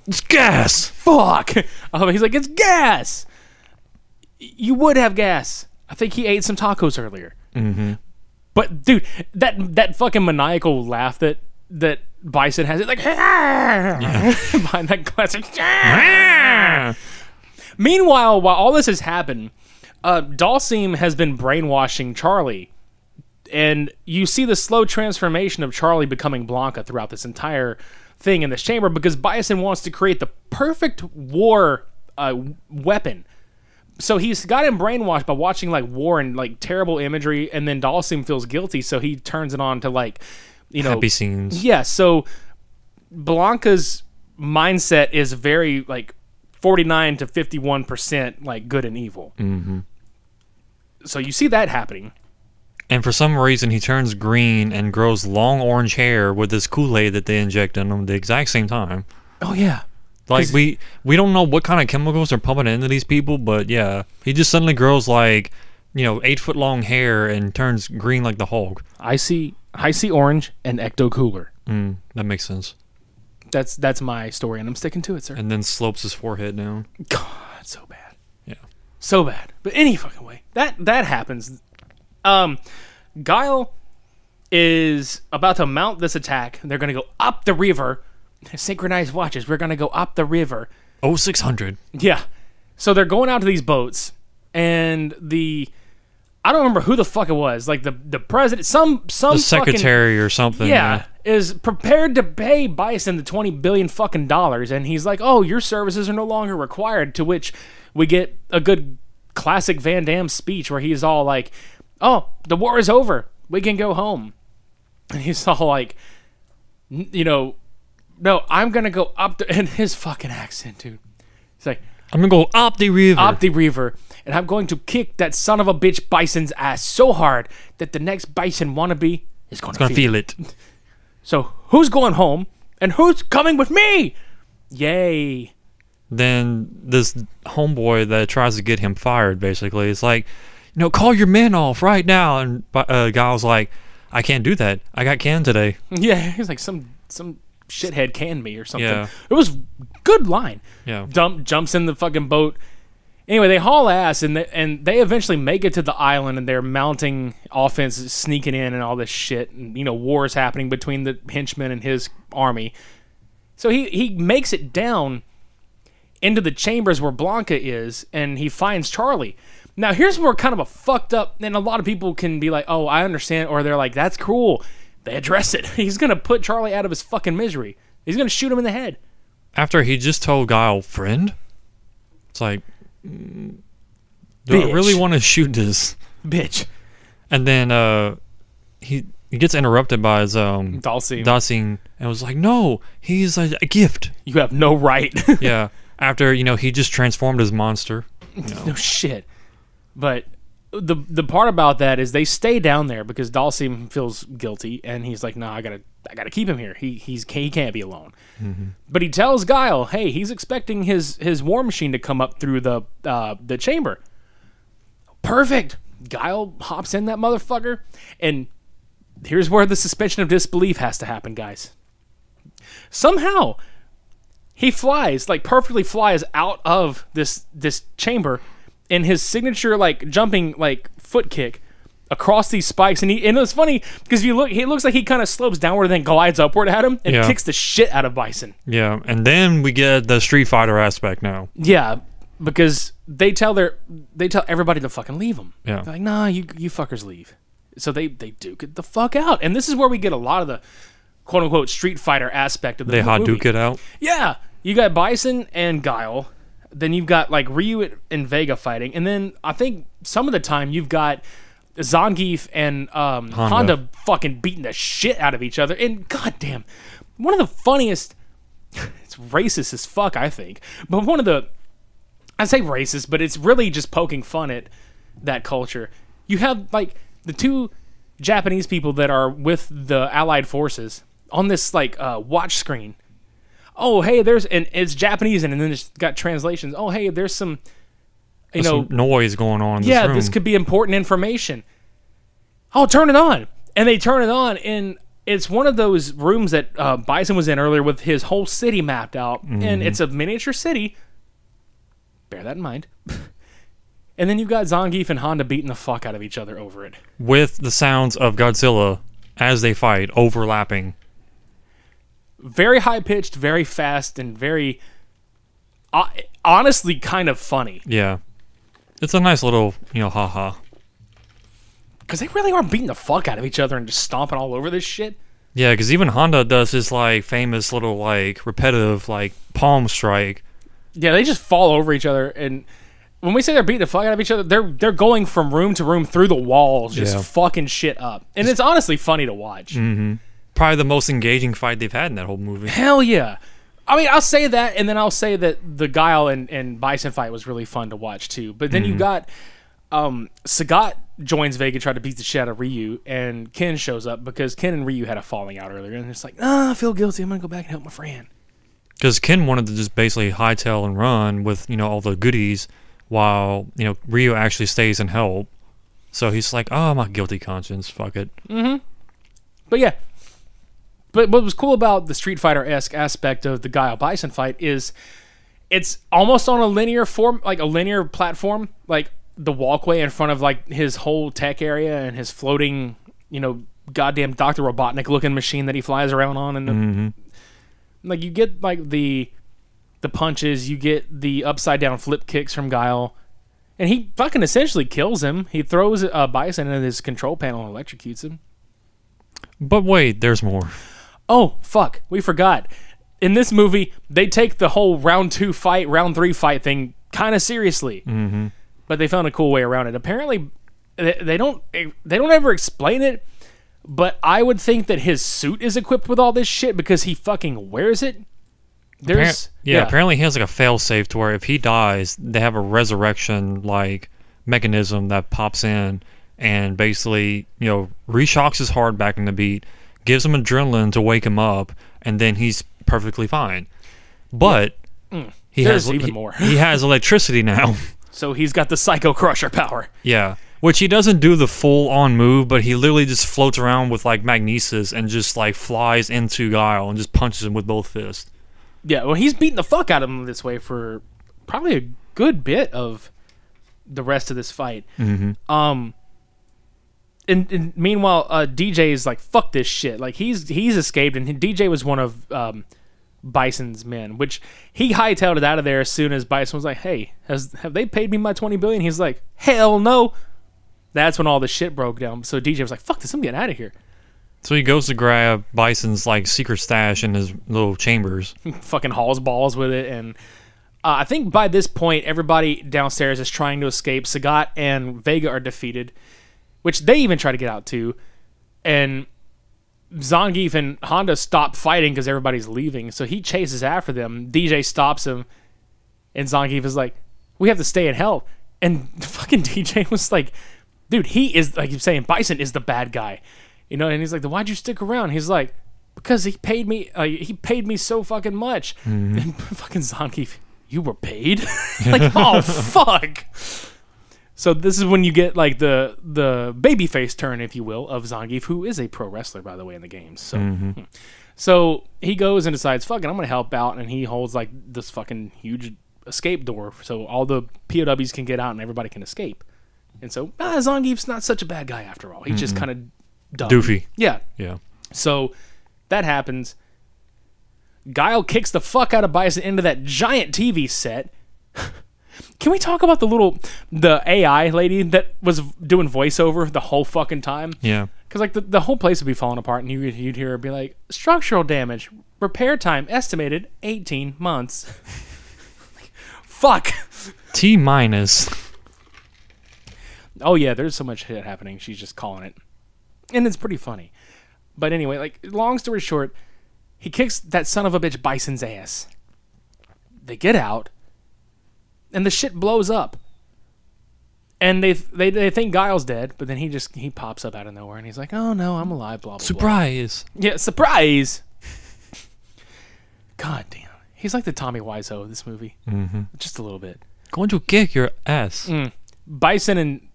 It's gas!
Fuck! He's like, it's gas! You would have gas. I think he ate some tacos earlier.
Mm-hmm.
But, dude, that fucking maniacal laugh that Bison has, it behind that classic. Meanwhile, while all this has happened, Dalsim has been brainwashing Charlie And you see the slow transformation of Charlie becoming Blanca throughout this entire thing in this chamber, because Bison wants to create the perfect war weapon. So he's got him brainwashed by watching like war and like terrible imagery, and then Dalsim feels guilty, so he turns it on to like, you know,
happy scenes.
Yeah, so Blanca's mindset is very like 49 to 51% like good and evil.
Mm-hmm.
So you see that happening.
And for some reason, he turns green and grows long orange hair with this Kool-Aid that they inject in him at the exact same time.
Oh, yeah.
Like, we don't know what kind of chemicals are pumping into these people, but yeah, he just suddenly grows like, 8-foot-long hair and turns green like the Hulk.
I see orange and ecto cooler.
That makes sense.
That's my story, and I'm sticking to it, sir.
And then slopes his forehead down.
God, so bad.
Yeah.
So bad. But any fucking way. That happens. Guile is about to mount this attack. They're going to go up the river. Synchronized watches. We're going to go up the river.
0600.
Yeah. So they're going out to these boats, and I don't remember who the fuck it was. Like the president, some
the secretary or something.
Yeah, is prepared to pay Bison the $20 billion fucking dollars, and he's like, "Oh, your services are no longer required." To which we get a good classic Van Damme speech where he's all like, "Oh, the war is over. We can go home." And he's all like, "No, I'm gonna go up the," and his fucking accent, dude. He's like,
"I'm gonna go up the river.
Up the river. And I'm going to kick that son of a bitch Bison's ass so hard that the next Bison wannabe is going to feel it." So, who's going home and who's coming with me? Yay.
Then this homeboy that tries to get him fired, basically, is like, call your men off right now. And Guile's like, I can't do that. I got canned today.
Yeah, he's like, some shithead canned me or something.
Yeah.
It was good line.
Yeah.
Jumps in the fucking boat. Anyway, they haul ass, and they eventually make it to the island, and they're mounting offense, sneaking in, and all this shit. And, war is happening between the henchman and his army. So he makes it down into the chambers where Blanca is, and he finds Charlie. Now, here's where kind of a fucked up, and a lot of people can be like, oh, I understand, or they're like, that's cruel. They address it. He's going to put Charlie out of his fucking misery. He's going to shoot him in the head.
After he just told Guile, friend? It's like, do I really want to shoot this?
Bitch.
And then he gets interrupted by his Dalsim, and was like, no, he's a gift.
You have no right.
Yeah. After, he just transformed his monster.
No shit. But the part about that is they stay down there because Dalsim feels guilty, and he's like, "No, I gotta keep him here. He can't be alone." Mm-hmm. But he tells Guile, "Hey, he's expecting his war machine to come up through the chamber." Perfect. Guile hops in that motherfucker, and here's where the suspension of disbelief has to happen, guys. Somehow, he perfectly flies out of this chamber. In his signature, jumping, foot kick across these spikes. And it's funny, because if you look, he looks like he kind of slopes downward and then glides upward at him and kicks the shit out of Bison.
Yeah, and then we get the Street Fighter aspect now.
Yeah, because they tell everybody to fucking leave him.
Yeah.
They're like, nah, you fuckers leave. So they duke it the fuck out. And this is where we get a lot of the quote-unquote Street Fighter aspect of the movie.
They Hadouken it out?
Yeah. You got Bison and Guile. Then you've got Ryu and Vega fighting, and then I think some of the time you've got Zangief and Honda fucking beating the shit out of each other. And goddamn, one of the funniest. It's racist as fuck, I think, but I say racist, but it's really just poking fun at that culture. You have the two Japanese people that are with the Allied forces on this watch screen. Oh, hey, and it's Japanese, and then it's got translations. Oh, hey, there's some,
some noise going on in this room.
This could be important information. Oh, turn it on. And they turn it on, and it's one of those rooms that Bison was in earlier with his whole city mapped out, and it's a miniature city. Bear that in mind. And then you've got Zangief and Honda beating the fuck out of each other over it.
With the sounds of Godzilla as they fight, overlapping.
Very high-pitched, very fast, and very, honestly, kind of funny.
Yeah. It's a nice little, haha.
Because they really are beating the fuck out of each other and just stomping all over this shit.
Yeah, because even Honda does his like famous little like repetitive like palm strike.
Yeah, they just fall over each other, and when we say they're beating the fuck out of each other, they're going from room to room through the walls, just fucking shit up, and it's honestly funny to watch.
Mm-hmm. Probably the most engaging fight they've had in that whole movie.
Hell yeah! I mean, I'll say that, and then I'll say that the Guile and Bison fight was really fun to watch too. But then you got Sagat joins Vega, tried to beat the shit out of Ryu, and Ken shows up because Ken and Ryu had a falling out earlier, and it's like, I feel guilty. I'm gonna go back and help my friend.
Because Ken wanted to just basically hightail and run with all the goodies, while Ryu actually stays and help. So he's like, oh, my guilty conscience, fuck it.
But yeah. But what was cool about the Street Fighter-esque aspect of the Guile Bison fight is it's almost on a linear form, like a linear platform, like the walkway in front of like his whole tech area and his floating, goddamn Dr. Robotnik looking machine that he flies around on, and like you get like the punches, you get the upside down flip kicks from Guile, and he fucking essentially kills him. He throws Bison into his control panel and electrocutes him.
But wait, there's more.
Oh fuck, we forgot. In this movie, they take the whole round 3 fight thing kind of seriously. But they found a cool way around it. Apparently, they don't ever explain it, but I would think that his suit is equipped with all this shit because he fucking wears it.
Apparently he has like a failsafe to where if he dies, they have a resurrection like mechanism that pops in and basically, reshocks his heart back in the beat, gives him adrenaline to wake him up, and then he's perfectly fine. But he has even more. He has electricity now.
So he's got the Psycho Crusher power.
Yeah. Which he doesn't do the full-on move, but he literally just floats around with, like, magnesis and just, like, flies into Guile and just punches him with both fists.
Yeah, well, he's beating the fuck out of him this way for probably a good bit of the rest of this fight. And meanwhile, DJ is like, fuck this shit. Like, he's escaped, and DJ was one of Bison's men, which he hightailed it out of there as soon as Bison was like, hey, have they paid me my $20 billion? He's like, hell no. That's when all the shit broke down. So DJ was like, fuck this, I'm getting out of here.
So he goes to grab Bison's like secret stash in his little chambers.
Fucking hauls balls with it, and I think by this point everybody downstairs is trying to escape. Sagat and Vega are defeated, which they even try to get out too, and Zangief and Honda stop fighting because everybody's leaving, so he chases after them. DJ stops him, and Zangief is like, we have to stay and help. And fucking DJ was like, dude, he is, like you're saying, Bison is the bad guy. And he's like, then why'd you stick around? He's like, because he paid me so fucking much. And fucking Zangief, you were paid? Like, oh, fuck. So this is when you get like the babyface turn, if you will, of Zangief, who is a pro wrestler, by the way, in the games. So, so he goes and decides, fuck it, I'm going to help out. And he holds like this fucking huge escape door so all the POWs can get out and everybody can escape. And so Zangief's not such a bad guy after all. He's just kind of dumb.
Doofy.
Yeah. So that happens. Guile kicks the fuck out of Bison into that giant TV set. Can we talk about the AI lady that was doing voiceover the whole fucking time?
Yeah.
Because like the whole place would be falling apart, and you'd hear her be like, structural damage, repair time estimated 18 months. Fuck.
T minus.
Oh yeah, there's so much shit happening. She's just calling it, and it's pretty funny. But anyway, like long story short, he kicks that son of a bitch Bison's ass. They get out, and the shit blows up. And they think Guile's dead, but then he pops up out of nowhere, and he's like, "Oh no, I'm alive." Blah blah.
Surprise!
Blah. Yeah, surprise. God damn, he's like the Tommy Wiseau of this movie, just a little bit.
Going to kick your ass.
Bison and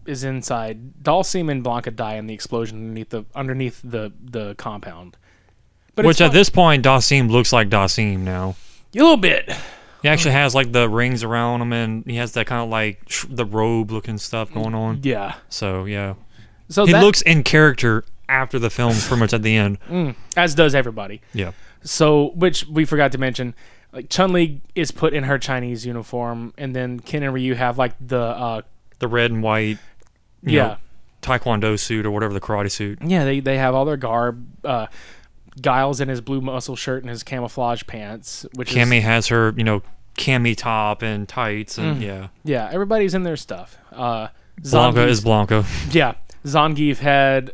is inside. Dalsim and Blanca die in the explosion underneath the compound. But
which at this point, Dalsim looks like Dalsim now.
A little bit.
He actually has like the rings around him, and he has that kind of like the robe looking stuff going on.
Yeah.
So yeah.
So
he looks in character after the film, pretty much at the end.
As does everybody.
Yeah.
So, which we forgot to mention, like Chun-Li is put in her Chinese uniform, and then Ken and Ryu have like the
red and white.
Yeah.
taekwondo suit or whatever, the karate suit.
Yeah, they have all their garb. Giles in his blue muscle shirt and his camouflage pants.
Cammy has her, cami top and tights, and
yeah, everybody's in their stuff.
Blanca is Blanca.
Yeah, Zangief had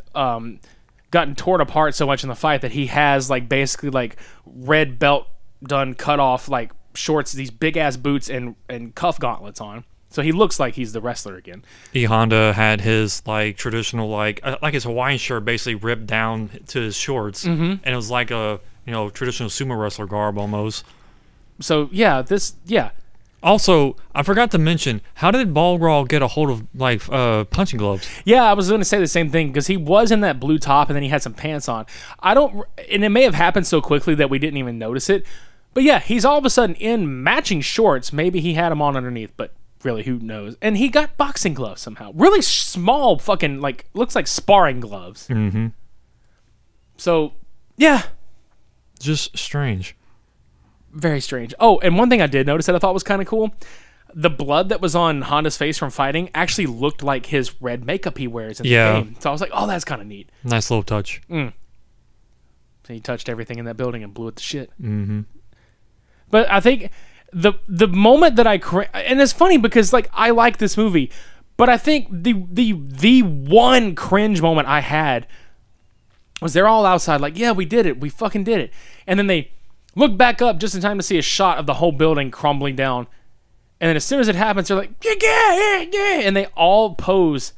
gotten torn apart so much in the fight that he has like basically like red belt done cut off like shorts, these big ass boots and cuff gauntlets on. So he looks like he's the wrestler again. E
Honda had his like traditional like his Hawaiian shirt basically ripped down to his shorts, and it was like a traditional sumo wrestler garb almost.
So yeah,
Also, I forgot to mention, how did Balrog get a hold of like punching gloves?
Yeah, I was going to say the same thing because he was in that blue top and then he had some pants on. And it may have happened so quickly that we didn't even notice it. But yeah, he's all of a sudden in matching shorts. Maybe he had them on underneath, but really, who knows? And he got boxing gloves somehow. Really small, fucking like looks like sparring gloves.
Mm-hmm.
So yeah,
just strange.
Very strange. Oh, and one thing I did notice that I thought was kind of cool. The blood that was on Honda's face from fighting actually looked like his red makeup he wears in the game. So I was like, oh, that's kind of neat.
Nice little touch.
So he touched everything in that building and blew it to shit.
Mm-hmm.
But I think the moment that and it's funny because like I like this movie, but I think the one cringe moment I had was they're all outside like, yeah, we did it. We fucking did it. And then they look back up just in time to see a shot of the whole building crumbling down. And then as soon as it happens, they're like, yeah, and they all pose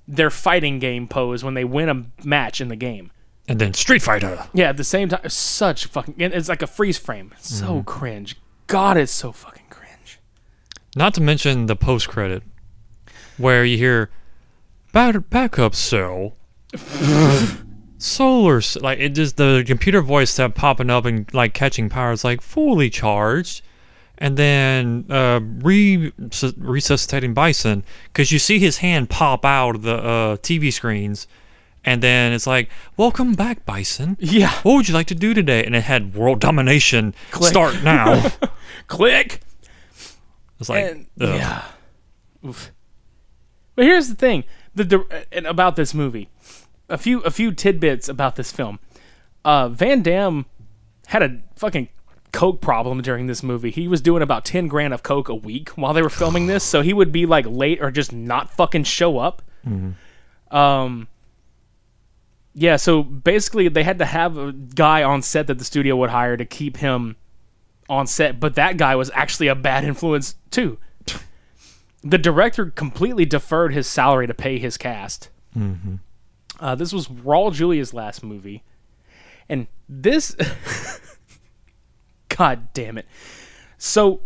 their fighting game pose when they win a match in the game.
And then Street Fighter.
Yeah, at the same time. Such fucking... It's like a freeze frame. It's so cringe. God, it's so fucking cringe.
Not to mention the post-credit, where you hear, backup cell... Solar, like it just the computer voice kept popping up and like catching power. It's like fully charged, and then resuscitating Bison because you see his hand pop out of the TV screens, and then it's like, welcome back, Bison.
Yeah.
What would you like to do today? And it had world domination. Click. Start now.
Click.
It's like,
yeah. Oof. But here's the thing, about this movie. A few tidbits about this film. Van Damme had a fucking coke problem during this movie. He was doing about 10 grand of coke a week while they were filming this, so he would be like late or just not fucking show up.
Mm-hmm.
Yeah, so basically they had to have a guy on set that the studio would hire to keep him on set, but that guy was actually a bad influence too. The director completely deferred his salary to pay his cast.
Mm-hmm.
This was Raul Julia's last movie. And this... God damn it. So,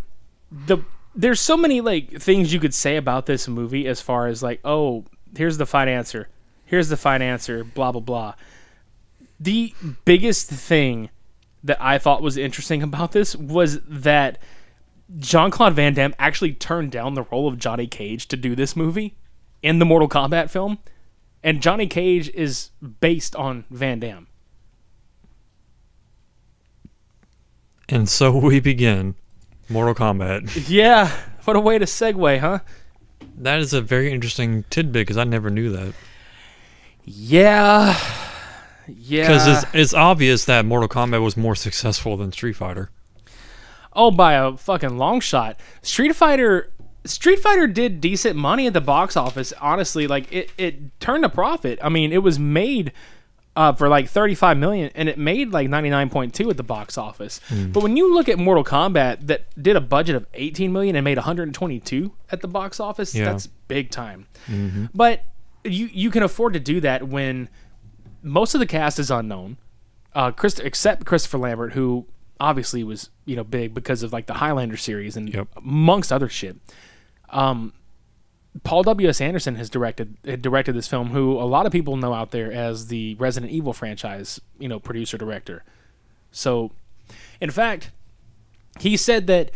there's so many like things you could say about this movie as far as like, oh, here's the financier. Here's the financier, blah, blah, blah. The biggest thing that I thought was interesting about this was that Jean-Claude Van Damme actually turned down the role of Johnny Cage to do this movie in the Mortal Kombat film. And Johnny Cage is based on Van Damme.
And so we begin Mortal Kombat.
Yeah, what a way to segue, huh?
That is a very interesting tidbit because I never knew that.
Yeah.
Because it's obvious that Mortal Kombat was more successful than Street Fighter.
Oh, by a fucking long shot. Street Fighter did decent money at the box office. Honestly, like it turned a profit. I mean, it was made for like $35 million, and it made like 99.2 at the box office. But when you look at Mortal Kombat, that did a budget of 18 million and made 122 at the box office, that's big time.
Mm-hmm.
But you can afford to do that when most of the cast is unknown, except Christopher Lambert, who obviously was big because of like the Highlander series and amongst other shit. Paul W.S. Anderson had directed this film, who a lot of people know out there as the Resident Evil franchise, producer director. So, in fact, he said that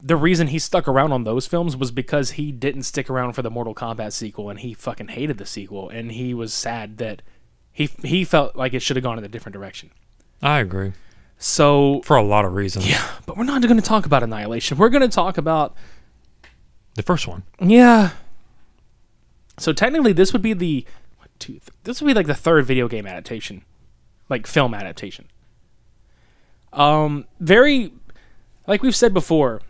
the reason he stuck around on those films was because he didn't stick around for the Mortal Kombat sequel, and he fucking hated the sequel, and he was sad that he felt like it should have gone in a different direction.
I agree.
So,
for a lot of reasons.
Yeah, but we're not going to talk about Annihilation. We're going to talk about
the first one.
Yeah. So technically, this would be the This would be like the third video game adaptation, like film adaptation. Very, like we've said before,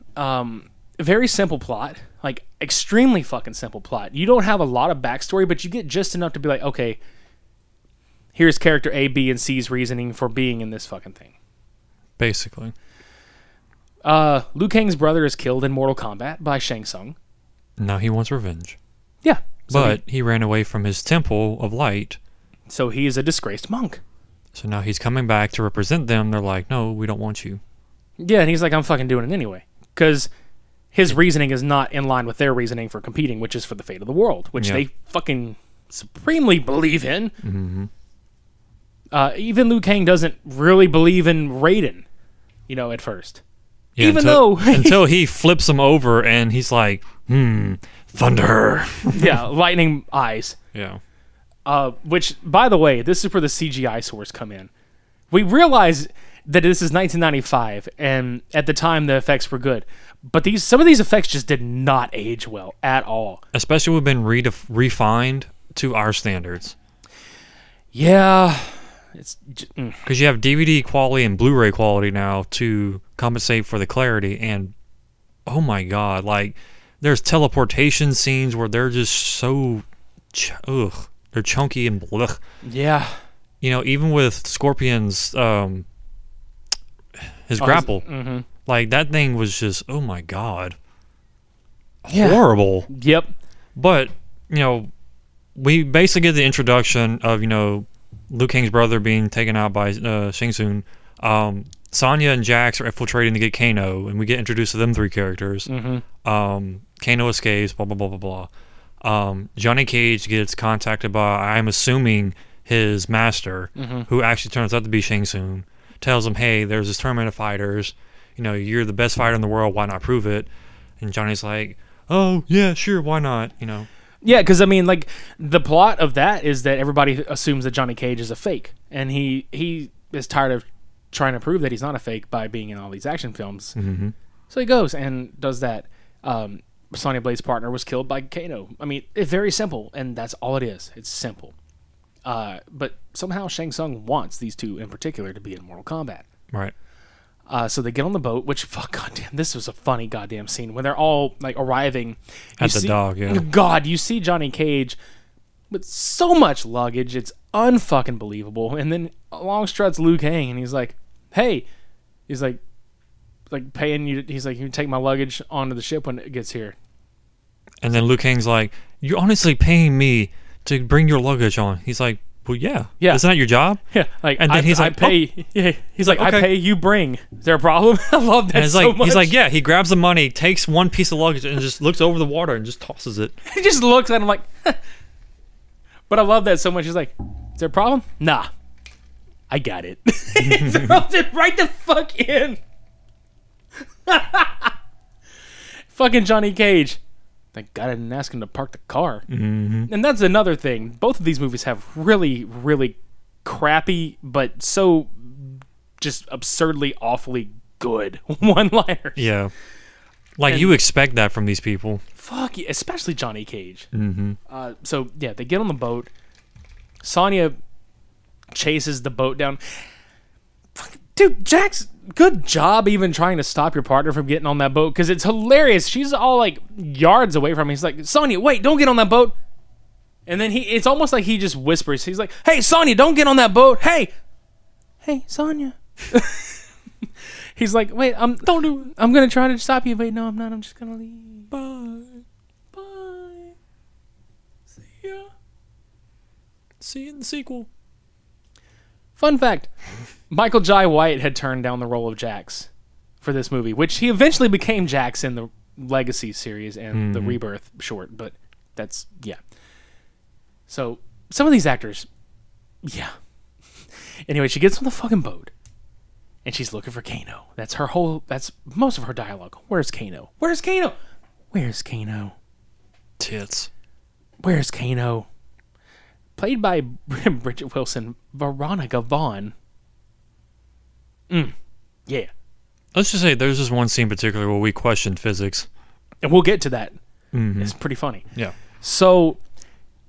very simple plot, like extremely fucking simple plot. You don't have a lot of backstory, but you get just enough to be like, okay, here's character A, B, and C's reasoning for being in this fucking thing.
Basically.
Liu Kang's brother is killed in Mortal Kombat by Shang Tsung.
Now he wants revenge.
Yeah.
But he ran away from his temple of light.
So he is a disgraced monk.
So now he's coming back to represent them. They're like, no, we don't want you.
Yeah, and he's like, I'm fucking doing it anyway. Because his reasoning is not in line with their reasoning for competing, which is for the fate of the world, which they fucking supremely believe in.
Mm-hmm.
Even Liu Kang doesn't really believe in Raiden, at first.
Yeah,
Even though...
until he flips him over and he's like, thunder.
Yeah, lightning eyes.
Yeah.
Which, by the way, this is where the CGI source come in. We realize that this is 1995, and at the time the effects were good. But some of these effects just did not age well at all.
Especially when been refined to our standards.
Yeah. It's
because you have DVD quality and Blu-ray quality now to compensate for the clarity, and oh my god, like there's teleportation scenes where they're just so they're chunky and blech.
Yeah.
Even with Scorpion's his grapple, like that thing was just, oh my god, horrible.
Yep.
But we basically get the introduction of Liu Kang's brother being taken out by Shang Tsung. Sonya and Jax are infiltrating to get Kano, and we get introduced to them three characters. Kano escapes, blah, blah, blah, blah, blah. Johnny Cage gets contacted by, I'm assuming, his master, who actually turns out to be Shang Tsung, tells him, hey, there's this tournament of fighters. You're the best fighter in the world. Why not prove it? And Johnny's like, oh, yeah, sure, why not?
Yeah, because, the plot of that is that everybody assumes that Johnny Cage is a fake. And he is tired of trying to prove that he's not a fake by being in all these action films. So he goes and does that. Sonya Blade's partner was killed by Kano. It's very simple, and that's all it is. It's simple. But somehow Shang Tsung wants these two in particular to be in Mortal Kombat.
Right.
So they get on the boat, which, goddamn, this was a funny goddamn scene. When they're all, arriving.
At the dock, yeah.
God, you see Johnny Cage with so much luggage. It's unfucking believable. And then along struts Liu Kang, and he's like, hey. He's like paying you. He's like, you take my luggage onto the ship when it gets here.
And then Liu Kang's like, you're honestly paying me to bring your luggage on. He's like, well, yeah. Isn't that your job?
Yeah.
And then he's like,
I pay. Oh. Yeah. He's like, okay. I pay, you bring. Is there a problem? I love that so much.
He's like, yeah. He grabs the money, takes one piece of luggage, and just looks over the water and just tosses it.
He just looks at him like, but I love that so much. He's like, is there a problem? Nah. I got it. He throws it right the fuck in. Fucking Johnny Cage. Thank God I didn't ask him to park the car. And that's another thing. Both of these movies have really, really crappy, but so just absurdly, awfully good one-liners.
Yeah. You expect that from these people.
Fuck yeah, especially Johnny Cage. So, yeah, they get on the boat. Sonya chases the boat down. Dude, Jax, good job even trying to stop your partner from getting on that boat, because it's hilarious. She's all yards away from him. He's like, Sonya, wait, don't get on that boat. And then it's almost like he just whispers. He's like, hey, Sonya, don't get on that boat. Hey, Sonya. He's like, wait, don't do it. I'm going to try to stop you. Wait, no, I'm not. I'm just going to leave. Bye. See ya.
See you in the sequel.
Fun fact, Michael Jai White had turned down the role of Jax for this movie, which he eventually became Jax in the Legacy series and the Rebirth short, but that's, yeah. So, some of these actors, yeah. Anyway, she gets on the fucking boat, and she's looking for Kano. That's most of her dialogue. Where's Kano? Where's Kano? Where's Kano?
Tits.
Where's Kano? Played by Bridget Wilson, Veronica Vaughn. Yeah.
Let's just say there's this one scene in particular where we questioned physics.
And we'll get to that. It's pretty funny.
Yeah.
So,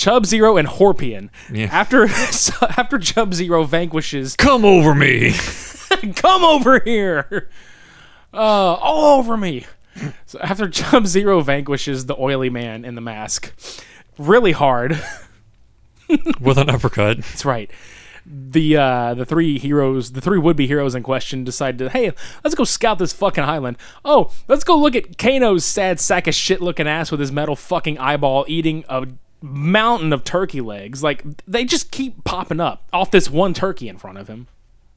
Chub Zero and Horpian.
Yeah.
After Chub Zero vanquishes...
Come over me!
Come over here! All over me! So after Chub Zero vanquishes the oily man in the mask, really hard...
With an uppercut.
That's right. The three would-be heroes in question decide to, hey, let's go scout this fucking island. Oh, let's go look at Kano's sad sack of shit looking ass with his metal fucking eyeball eating a mountain of turkey legs. Like, they just keep popping up off this one turkey in front of him.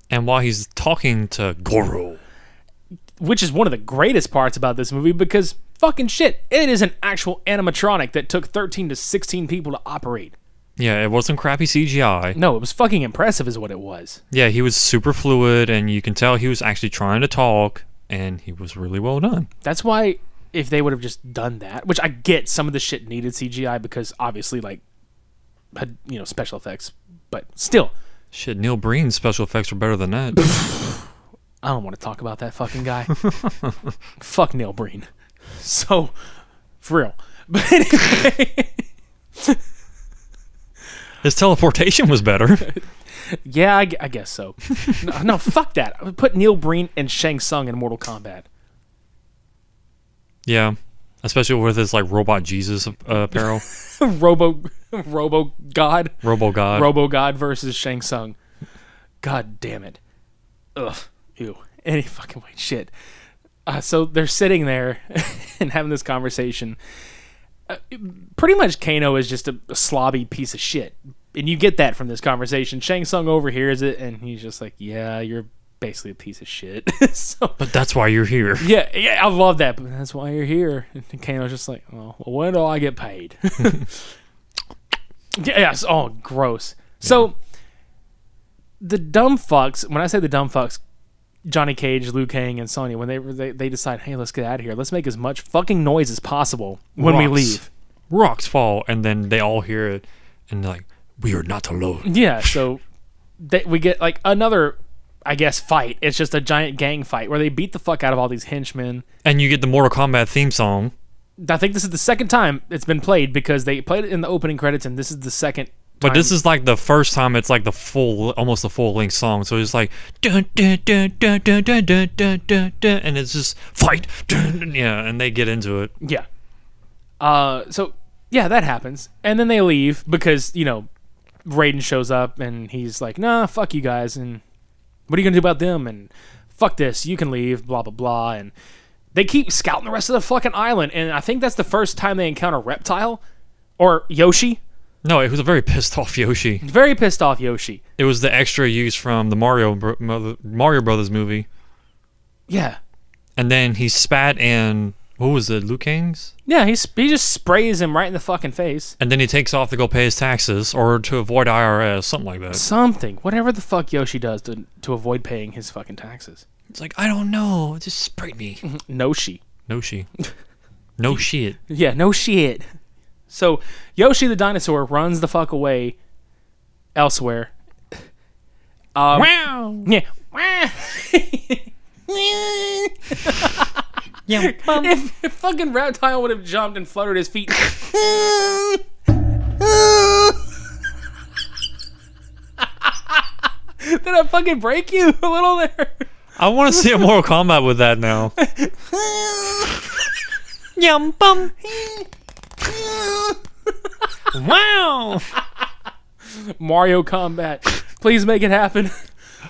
And while he's talking to Goro,
which is one of the greatest parts about this movie, because fucking shit, it is an actual animatronic that took 13 to 16 people to operate.
yeah, it wasn't crappy CGI.
No, it was fucking impressive is what it was.
Yeah, he was super fluid, and you can tell he was actually trying to talk, and he was really well done.
That's why if they would have just done that, which I get some of the shit needed CGI because obviously, like, had, you know, special effects, but still.
Shit, Neil Breen's special effects were better than that.
I don't want to talk about that fucking guy. Fuck Neil Breen. So, for real. But anyway...
His teleportation was better.
Yeah, I guess so. No, fuck that. I would put Neil Breen and Shang Tsung in Mortal Kombat.
Yeah, especially with his like robot Jesus apparel.
Robo God.
Robo God.
Robo God versus Shang Tsung. God damn it. Ugh. Ew. Any fucking way. Shit. So they're sitting there and having this conversation. Pretty much Kano is just a slobby piece of shit. And you get that from this conversation. Shang Tsung overhears it, and he's just like, yeah, you're basically a piece of shit. So,
but that's why you're here.
Yeah, I love that, but that's why you're here. And Kano's just like, oh, well, when do I get paid? Yes, oh, gross. Yeah. So, the dumb fucks, when I say the dumb fucks, Johnny Cage, Liu Kang, and Sonya, when they decide, hey, let's get out of here. Let's make as much fucking noise as possible when we leave.
Rocks fall, and then they all hear it, and they're like, we are not alone.
Yeah, so we get like another, I guess, fight. It's just a giant gang fight where they beat the fuck out of all these henchmen.
And you get the Mortal Kombat theme song.
I think this is the second time it's been played because they played it in the opening credits, and this is the second time.
But this is like the first time it's like almost the full-length song. So it's like, dun, dun, dun, dun, dun, dun, dun, dun, dun, dun, and it's just fight. Dun, dun, yeah, and they get into it.
Yeah. So, yeah, that happens. And then they leave because, you know, Raiden shows up and he's like, nah, fuck you guys. And what are you going to do about them? And fuck this. You can leave, blah, blah, blah. And they keep scouting the rest of the fucking island. And I think that's the first time they encounter Reptile or Yoshi.
No, it was a very pissed off Yoshi.
Very pissed off Yoshi.
It was the extra use from the Mario Brothers movie.
Yeah.
And then he spat in, what was it, Liu Kang's?
Yeah, he just sprays him right in the fucking face.
And then he takes off to go pay his taxes or to avoid IRS, something like that.
Something. Whatever the fuck Yoshi does to avoid paying his fucking taxes.
It's like, I don't know. Just spray me.
No shit.
No shit. No shit.
Yeah, no shit. So, Yoshi the dinosaur runs the fuck away elsewhere.
Wow!
Yeah.
Yeah.
If fucking Reptile would have jumped and fluttered his feet. Did I fucking break you a little there?
I want to see a Mortal Kombat with that now. Yum bum. Wow.
Mario Kombat. Please make it happen.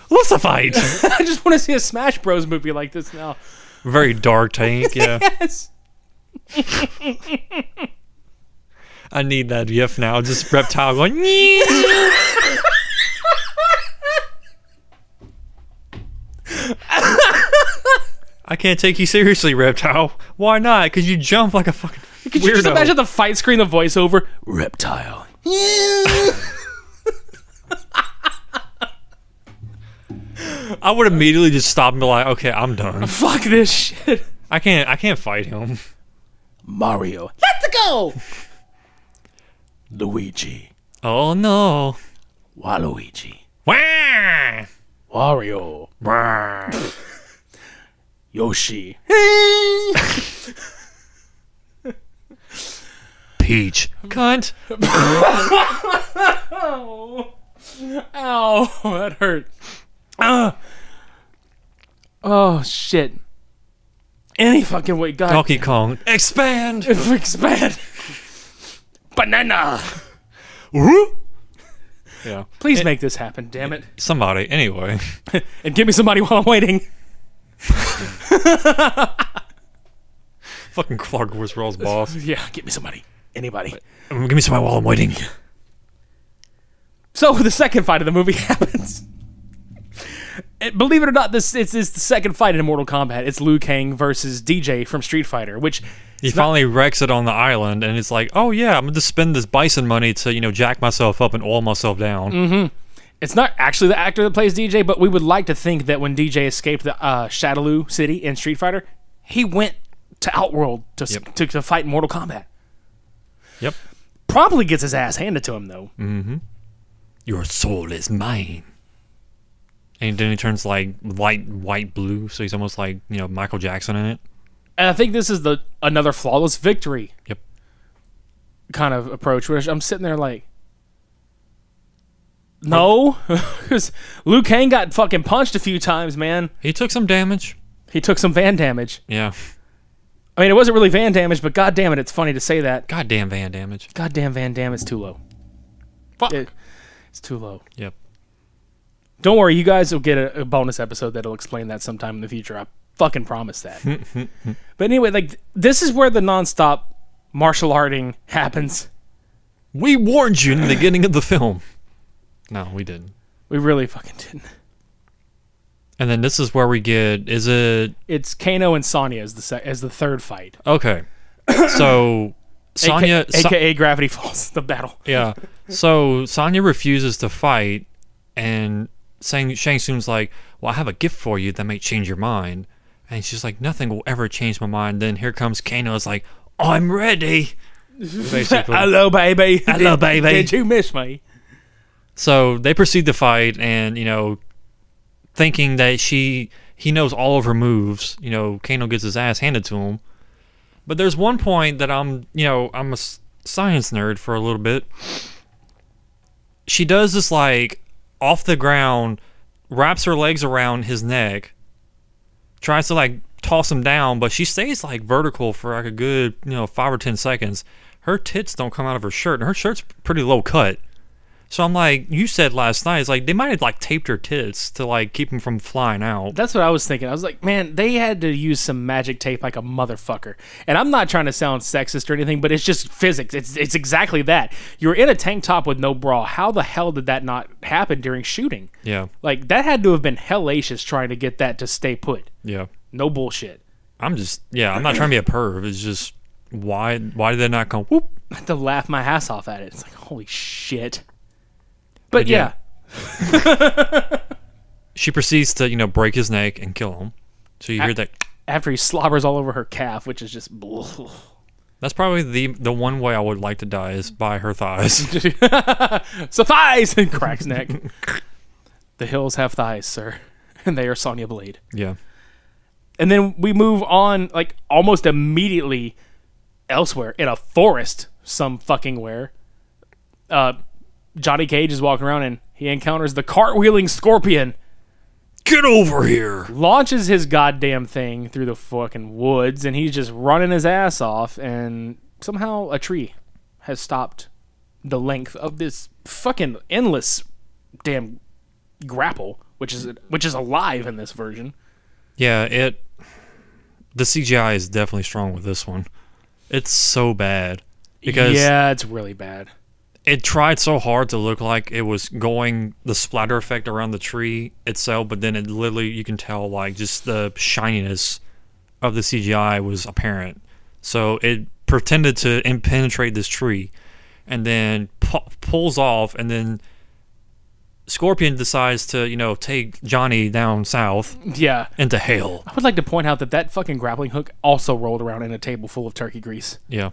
Let's a fight.
I just want to see a Smash Bros movie like this now.
Very dark tank, yeah.
Yes.
I need that gif now. Just Reptile going. I can't take you seriously, Reptile. Why not? Because you jump like a fucking
Could
weirdo.
you just imagine the fight screen, the voiceover? Reptile.
I would immediately just stop and be like, okay, I'm done.
Fuck this shit.
I can't fight him.
Mario. Let's go. Luigi.
Oh no.
Waluigi.
Wah!
Wario.
Wah!
Yoshi.
Peach. Cunt.
Ow. Ow. That hurt. Oh, shit. Any fucking way. God.
Donkey Kong. Expand.
Expand. Banana.
Yeah.
Please make this happen, damn it.
Somebody. Anyway.
And give me somebody while I'm waiting.
Fucking Clark Griswold's boss.
Yeah, give me somebody. Anybody.
Give me somebody while I'm waiting.
So the second fight of the movie happens. And believe it or not, this it's the second fight in Mortal Kombat. It's Liu Kang versus DJ from Street Fighter, which
he finally wrecks it on the island, and it's like, oh yeah, I'm gonna just spend this bison money to jack myself up and oil myself down.
Mm-hmm. It's not actually the actor that plays DJ, but we would like to think that when DJ escaped the Shadaloo City in Street Fighter, he went to Outworld to fight in Mortal Kombat.
Yep.
Probably gets his ass handed to him though.
Mm-hmm. Your soul is mine. And then he turns like light white blue, so he's almost like Michael Jackson in it.
And I think this is another flawless victory.
Yep. Kind
of approach where I'm sitting there like, no, because Liu Kang got fucking punched a few times, man.
He took some damage.
He took some Van damage.
Yeah.
I mean, it wasn't really Van damage, but god damn it, it's funny to say that.
Goddamn Van damage.
Goddamn Van Damme is too low.
Fuck.
It's too low.
Yep.
Don't worry, you guys will get a bonus episode that'll explain that sometime in the future. I fucking promise that. But anyway, like, this is where the nonstop martial arting happens.
We warned you in the beginning of the film. No, we didn't.
We really fucking didn't.
And then this is where we get,
It's Kano and Sonya as the third fight.
Okay. So, Sonya...
AKA Gravity Falls, the battle.
Yeah. So, Sonya refuses to fight, and Shang Tsung's like, well, I have a gift for you that may change your mind. And she's like, nothing will ever change my mind. Then here comes Kano. It's like, I'm ready. Basically.
Hello, baby.
Hello, baby.
Did you miss me?
So they proceed to fight, and thinking that he knows all of her moves. Kano gets his ass handed to him. But there's one point that I'm a science nerd for a little bit. She does this like off the ground, wraps her legs around his neck, tries to like toss him down, but she stays like vertical for like a good 5 or 10 seconds. Her tits don't come out of her shirt, and her shirt's pretty low cut. So I'm like, you said last night, it's like they might have like taped her tits to like keep them from flying out.
That's what I was thinking. I was like, man, they had to use some magic tape like a motherfucker. And I'm not trying to sound sexist or anything, but it's just physics. It's exactly that. You're in a tank top with no bra. How the hell did that not happen during shooting?
Yeah.
Like, that had to have been hellacious trying to get that to stay put.
Yeah.
No bullshit.
I'm not trying to be a perv. It's just, why did they not go, whoop?
I had to laugh my ass off at it. It's like, holy shit. But yeah.
She proceeds to, break his neck and kill him. So you hear that.
After he slobbers all over her calf, which is just...
That's probably the one way I would like to die is by her thighs.
So thighs! And cracks neck. The hills have thighs, sir. And they are Sonya Blade.
Yeah.
And then we move on, like, almost immediately elsewhere. In a forest, some fucking where. Johnny Cage is walking around and he encounters the cartwheeling Scorpion.
Get over here!
Launches his goddamn thing through the fucking woods, and he's just running his ass off, and somehow a tree has stopped the length of this fucking endless damn grapple, which is alive in this version.
Yeah, the CGI is definitely strong with this one. It's so bad. Because
yeah, it's really bad.
It tried so hard to look like it was going the splatter effect around the tree itself, but then it literally, you can tell like just the shininess of the CGI was apparent. So it pretended to penetrate this tree and then pulls off, and then Scorpion decides to, take Johnny down south.
Yeah.
Into hell.
I would like to point out that fucking grappling hook also rolled around in a table full of turkey grease.
Yeah.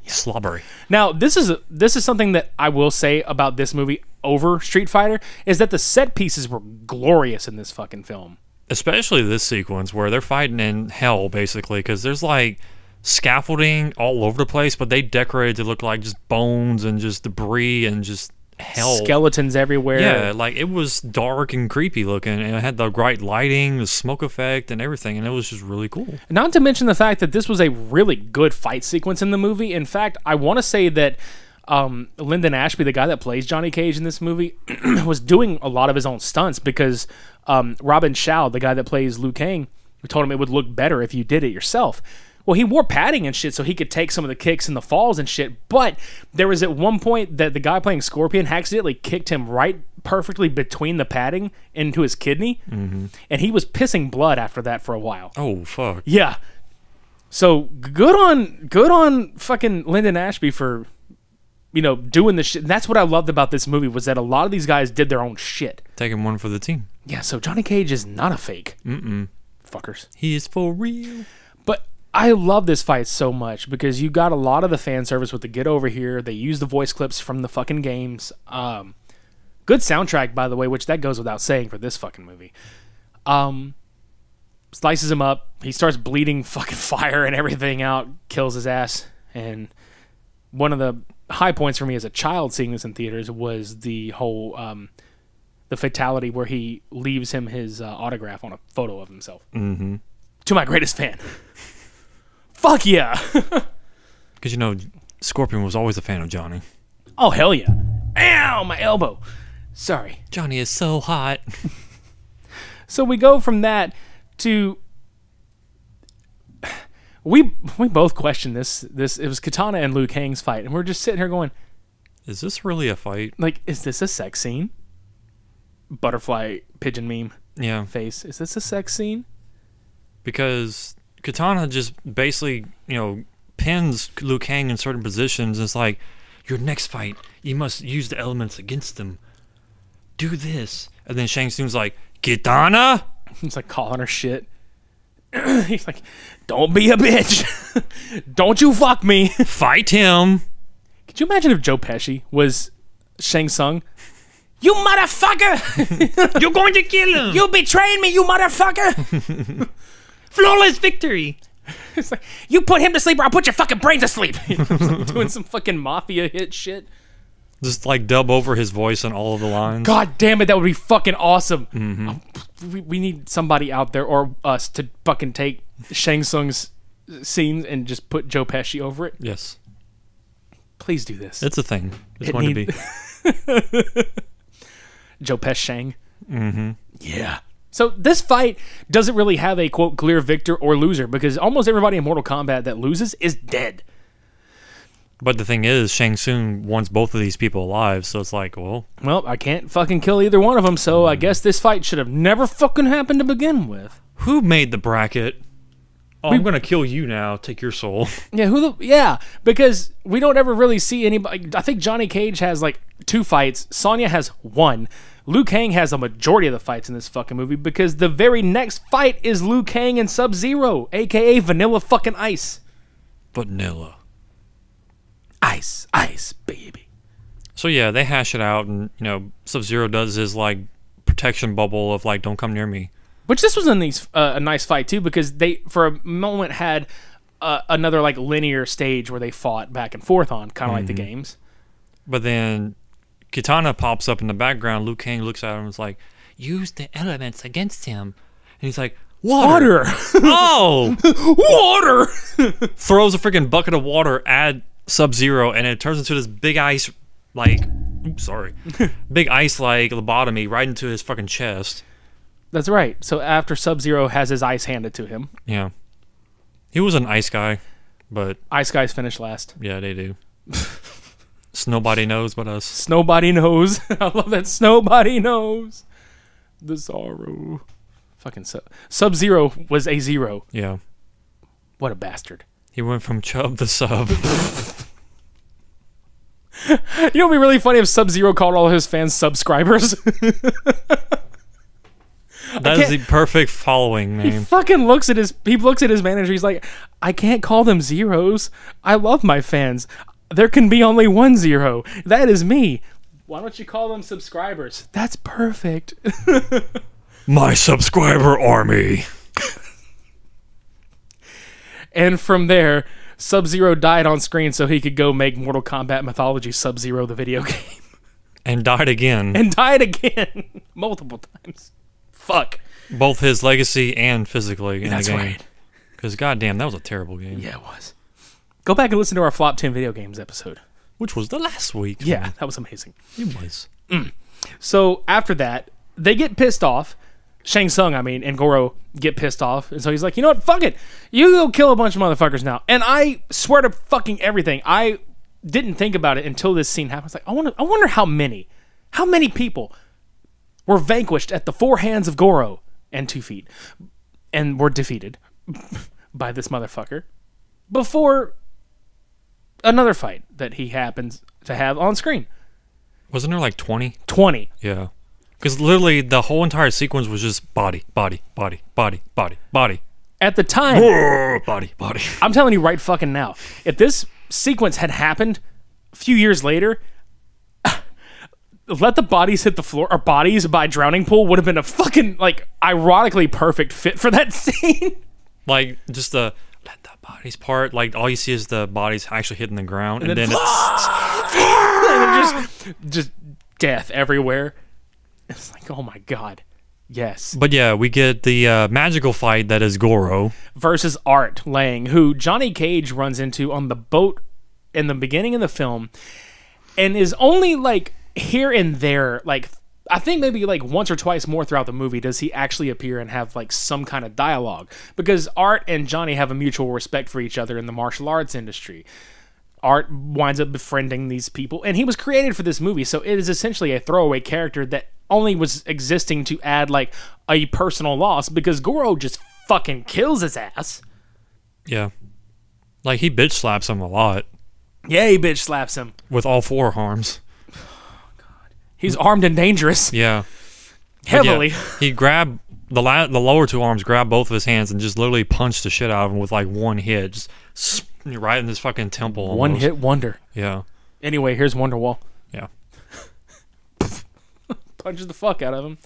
Slobbery.
Now, this is something that I will say about this movie over Street Fighter, is that the set pieces were glorious in this fucking film.
Especially this sequence where they're fighting in hell, basically, because there's like scaffolding all over the place, but they decorated to look like just bones and just debris and just hell.
Skeletons everywhere.
Yeah, like it was dark and creepy looking, and it had the bright lighting, the smoke effect, and everything, and it was just really cool.
Not to mention the fact that this was a really good fight sequence in the movie. In fact, I want to say that Lyndon Ashby, the guy that plays Johnny Cage in this movie, was doing a lot of his own stunts because Robin Shaw, the guy that plays Liu Kang, told him it would look better if you did it yourself. Well, he wore padding and shit so he could take some of the kicks and the falls and shit, but there was at one point that the guy playing Scorpion accidentally kicked him right perfectly between the padding into his kidney, and he was pissing blood after that for a while.
Oh, fuck.
Yeah. So, good on fucking Lyndon Ashby for, doing this shit. And that's what I loved about this movie, was that a lot of these guys did their own shit.
Taking one for the team.
Yeah, so Johnny Cage is not a fake. Fuckers.
He is for real.
But I love this fight so much because you got a lot of the fan service with the get over here. They use the voice clips from the fucking games. Good soundtrack, by the way, which that goes without saying for this fucking movie. Slices him up. He starts bleeding fucking fire and everything out. Kills his ass. And one of the high points for me as a child seeing this in theaters was the whole the fatality where he leaves him his autograph on a photo of himself. To my greatest fan. Fuck yeah.
Because, Scorpion was always a fan of Johnny.
Oh, hell yeah. Ow, my elbow. Sorry.
Johnny is so hot.
So we go from that to... We both questioned this. It was Katana and Liu Kang's fight, and we're just sitting here going...
Is this really a fight?
Like, is this a sex scene? Butterfly pigeon meme.
Yeah.
Face. Is this a sex scene?
Because Katana just basically, pins Liu Kang in certain positions. And it's like, your next fight, you must use the elements against them. Do this. And then Shang Tsung's like, Katana?
He's like calling her shit. He's like, don't be a bitch. Don't you fuck me.
Fight him.
Could you imagine if Joe Pesci was Shang Tsung? You motherfucker!
You're going to kill him!
You betrayed me, you motherfucker!
Flawless victory!
It's like, you put him to sleep or I'll put your fucking brain to sleep! Doing some fucking mafia hit shit.
Just like dub over his voice on all of the lines.
God damn it, that would be fucking awesome. We need somebody out there or us to fucking take Shang Tsung's scenes and just put Joe Pesci over it.
Yes.
Please do this.
It's a thing. It's going to be.
Joe Pesci. Yeah. So this fight doesn't really have a, quote, clear victor or loser because almost everybody in Mortal Kombat that loses is dead.
But the thing is, Shang Tsung wants both of these people alive, so it's like, well...
Well, I can't fucking kill either one of them, so I guess this fight should have never fucking happened to begin with.
Who made the bracket? Oh, I'm gonna kill you now, take your soul.
Yeah, because we don't ever really see anybody... I think Johnny Cage has, like, 2 fights. Sonya has 1. Liu Kang has a majority of the fights in this fucking movie because the very next fight is Liu Kang and Sub-Zero, a.k.a. Vanilla fucking Ice.
Vanilla.
Ice, ice, baby.
So yeah, they hash it out, and Sub-Zero does his like protection bubble of like, don't come near me.
Which this was a nice fight too, because they for a moment had another like linear stage where they fought back and forth on, kind of like the games.
But then Kitana pops up in the background. Liu Kang looks at him and is like, use the elements against him, and he's like, water. Oh,
water.
Throws a freaking bucket of water at Sub-Zero, and it turns into this big ice, like, big ice like lobotomy right into his fucking chest.
That's right. So after Sub-Zero has his ice handed to him.
Yeah. He was an ice guy, but...
Ice guys finish last.
Yeah, they do. Snowbody knows but us.
Snowbody knows. I love that. Snowbody knows. The sorrow. Fucking Sub-Zero was a 0.
Yeah.
What a bastard.
He went from chub to sub.
You know what would be really funny if Sub-Zero called all his fans subscribers?
That is the perfect following name.
He fucking looks at his manager. He's like, I can't call them zeros. I love my fans. There can be only 1 0. That is me. Why don't you call them subscribers? That's perfect.
My subscriber army.
And from there, Sub-Zero died on screen so he could go make Mortal Kombat Mythology Sub-Zero the video game.
And died again.
And died again. Multiple times. Fuck.
Both his legacy and physically in
That's
the game.
right.
Because goddamn, that was a terrible game.
Yeah, it was. Go back and listen to our Flop 10 video games episode.
Which was the last week.
Yeah,
man.
that was amazing.
It was.
So after that, they get pissed off. Shang Tsung, and Goro get pissed off. And so he's like, you know what? Fuck it. You go kill a bunch of motherfuckers now. And I swear to fucking everything, I didn't think about it until this scene happened. I was like, I wonder how many people were vanquished at the 4 hands of Goro and 2 feet and were defeated by this motherfucker before another fight that he happens to have on screen.
Wasn't there like 20?
20.
Yeah. Because literally the whole entire sequence was just body, body, body, body, body, body.
At the time,
body, body.
I'm telling you right fucking now, if this sequence had happened a few years later, Let the Bodies Hit the Floor, or Bodies by Drowning Pool would have been a fucking, ironically perfect fit for that scene.
Like, just the let the bodies part, all you see is the bodies actually hitting the ground, and then
it's... and just death everywhere. It's like, oh my god. Yes.
But yeah, we get the magical fight that is Goro.
Versus Art Lang, who Johnny Cage runs into on the boat in the beginning of the film, and is only, here and there, I think maybe once or twice more throughout the movie does he actually appear and have some kind of dialogue, because Art and Johnny have a mutual respect for each other in the martial arts industry. Art winds up befriending these people, and he was created for this movie, so it is essentially a throwaway character that only was existing to add a personal loss, because Goro just fucking kills his ass.
Yeah. He bitch slaps him a lot.
Yeah, he bitch slaps him
with all 4 arms.
He's armed and dangerous.
Yeah.
Heavily.
Yeah, he grabbed the lower 2 arms, grabbed both of his hands, and just literally punched the shit out of him with one hit. Just right in his fucking temple. Almost.
One hit wonder.
Yeah.
Anyway, here's Wonderwall.
Yeah.
Punches the fuck out of him.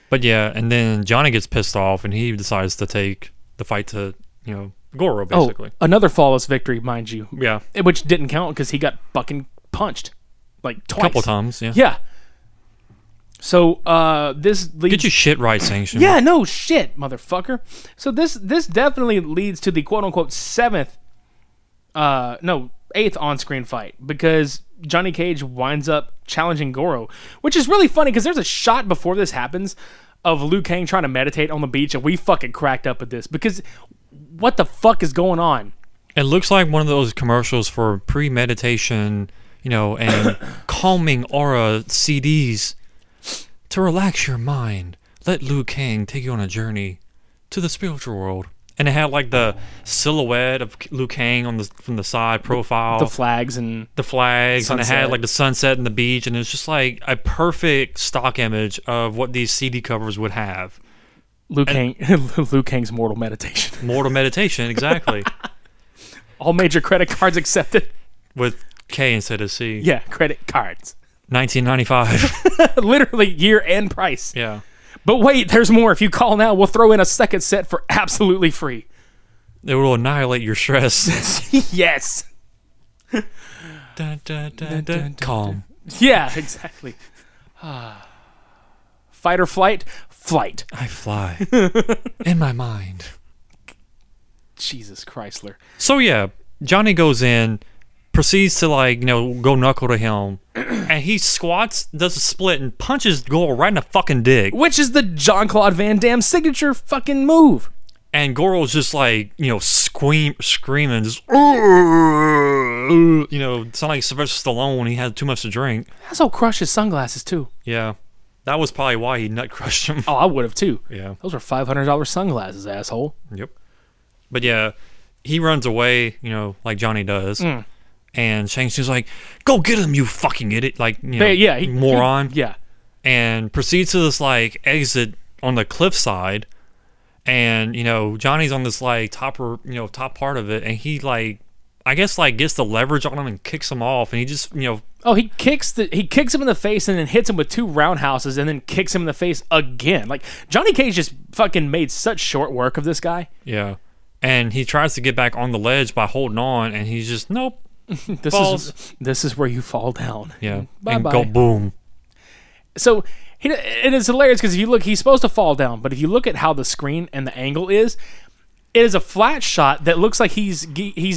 But yeah, and then Johnny gets pissed off, and he decides to take the fight to, Goro, basically.
Oh, another flawless victory, mind you.
Yeah.
Which didn't count because he got fucking punched. Twice.
A couple times, yeah.
Yeah. So, this leads...
Get your shit right, Sanction.
Yeah, no shit, motherfucker. So this definitely leads to the quote-unquote 8th on-screen fight, because Johnny Cage winds up challenging Goro, which is really funny because there's a shot before this happens of Liu Kang trying to meditate on the beach, and we fucking cracked up at this, because what the fuck is going on?
It looks like one of those commercials for pre-meditation, and calming aura CDs. To relax your mind, let Liu Kang take you on a journey to the spiritual world. And it had the silhouette of Liu Kang from the side profile.
The flags. And
it had the sunset and the beach, and it's just a perfect stock image of what these CD covers would have.
Liu Kang's Mortal Meditation.
Mortal Meditation, exactly.
All major credit cards accepted.
With K instead of C.
Yeah, credit cards.
1995.
Literally year and price.
Yeah.
But wait, there's more. If you call now, we'll throw in a second set for absolutely free.
It will annihilate your stress.
Yes.
Dun, dun, dun, dun. Calm.
Yeah, exactly. Fight or flight? Flight.
I fly. In my mind.
Jesus Chrysler.
So yeah, Johnny goes in, proceeds to go knuckle to him, and he squats, does a split, and punches Goro right in the fucking dick.
Which is the Jean-Claude Van Damme signature fucking move.
And Goro's just screaming, just sound like Sylvester Stallone when he had too much to drink.
That's crushed his sunglasses too.
Yeah. That was probably why he nut crushed him.
Oh, I would have too.
Yeah.
Those were $500 sunglasses, asshole.
Yep. But yeah, he runs away, like Johnny does. And Shang-Chi's like, go get him, you fucking idiot. Moron.
Yeah.
And proceeds to this, exit on the cliffside. And, Johnny's on this, top part of it. And he, I guess, gets the leverage on him and kicks him off. And he just,
Oh, he kicks him in the face and then hits him with 2 roundhouses and then kicks him in the face again. Johnny Cage just fucking made such short work of this guy.
Yeah. and he tries to get back on the ledge by holding on, and he's just nope.
This is where you fall down.
Yeah,
Bye
and
bye.
go boom.
So it is hilarious because if you look, he's supposed to fall down, but if you look at how the screen and the angle is, it is a flat shot that looks like he's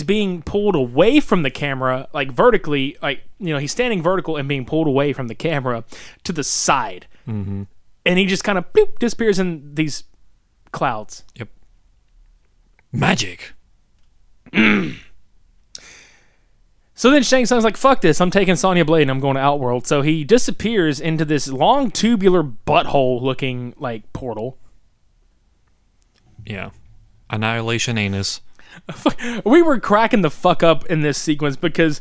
being pulled away from the camera, like vertically, like he's standing vertical and being pulled away from the camera to the side, and he just kind of disappears in these clouds.
Yep. Magic.
So then Shang Tsung's like, fuck this, I'm taking Sonya Blade and I'm going to Outworld. So he disappears into this long tubular butthole looking like portal.
Yeah. Annihilation anus.
We were cracking the fuck up in this sequence because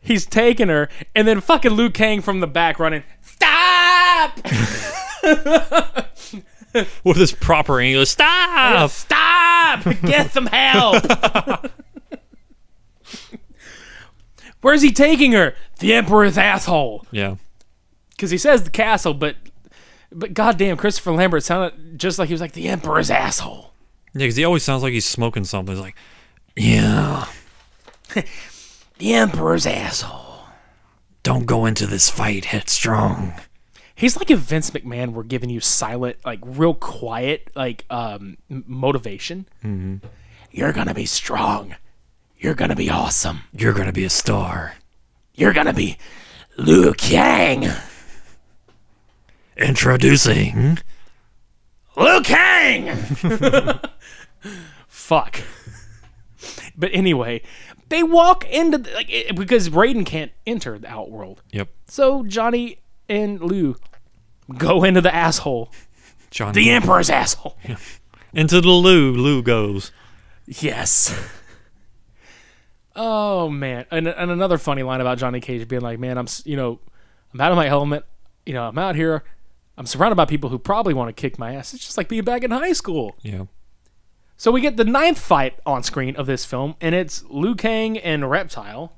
he's taking her and then fucking Liu Kang from the back running, stop!
With his proper English, stop!
Stop! Get some help! Where's he taking her? The Emperor's asshole.
Yeah.
Because he says the castle, but goddamn, Christopher Lambert sounded just like he was like the Emperor's asshole.
Yeah, because he always sounds like he's smoking something. He's like, yeah.
The Emperor's asshole.
Don't go into this fight headstrong.
He's like if Vince McMahon were giving you silent, like real quiet, like motivation. Mm-hmm. You're gonna be strong. You're gonna be awesome.
You're gonna be a star.
You're gonna be Liu Kang.
Introducing
Liu Kang. Fuck. But anyway, they walk into because Raiden can't enter the Outworld.
Yep.
So Johnny and Liu go into the asshole. The Emperor's asshole.
Yeah. Into the Liu goes.
Yes. Oh man, and another funny line about Johnny Cage being like, "Man, I'm out of my element. I'm out here. I'm surrounded by people who probably want to kick my ass. It's just like being back in high school."
Yeah.
So we get the 9th fight on screen of this film, and it's Liu Kang and Reptile.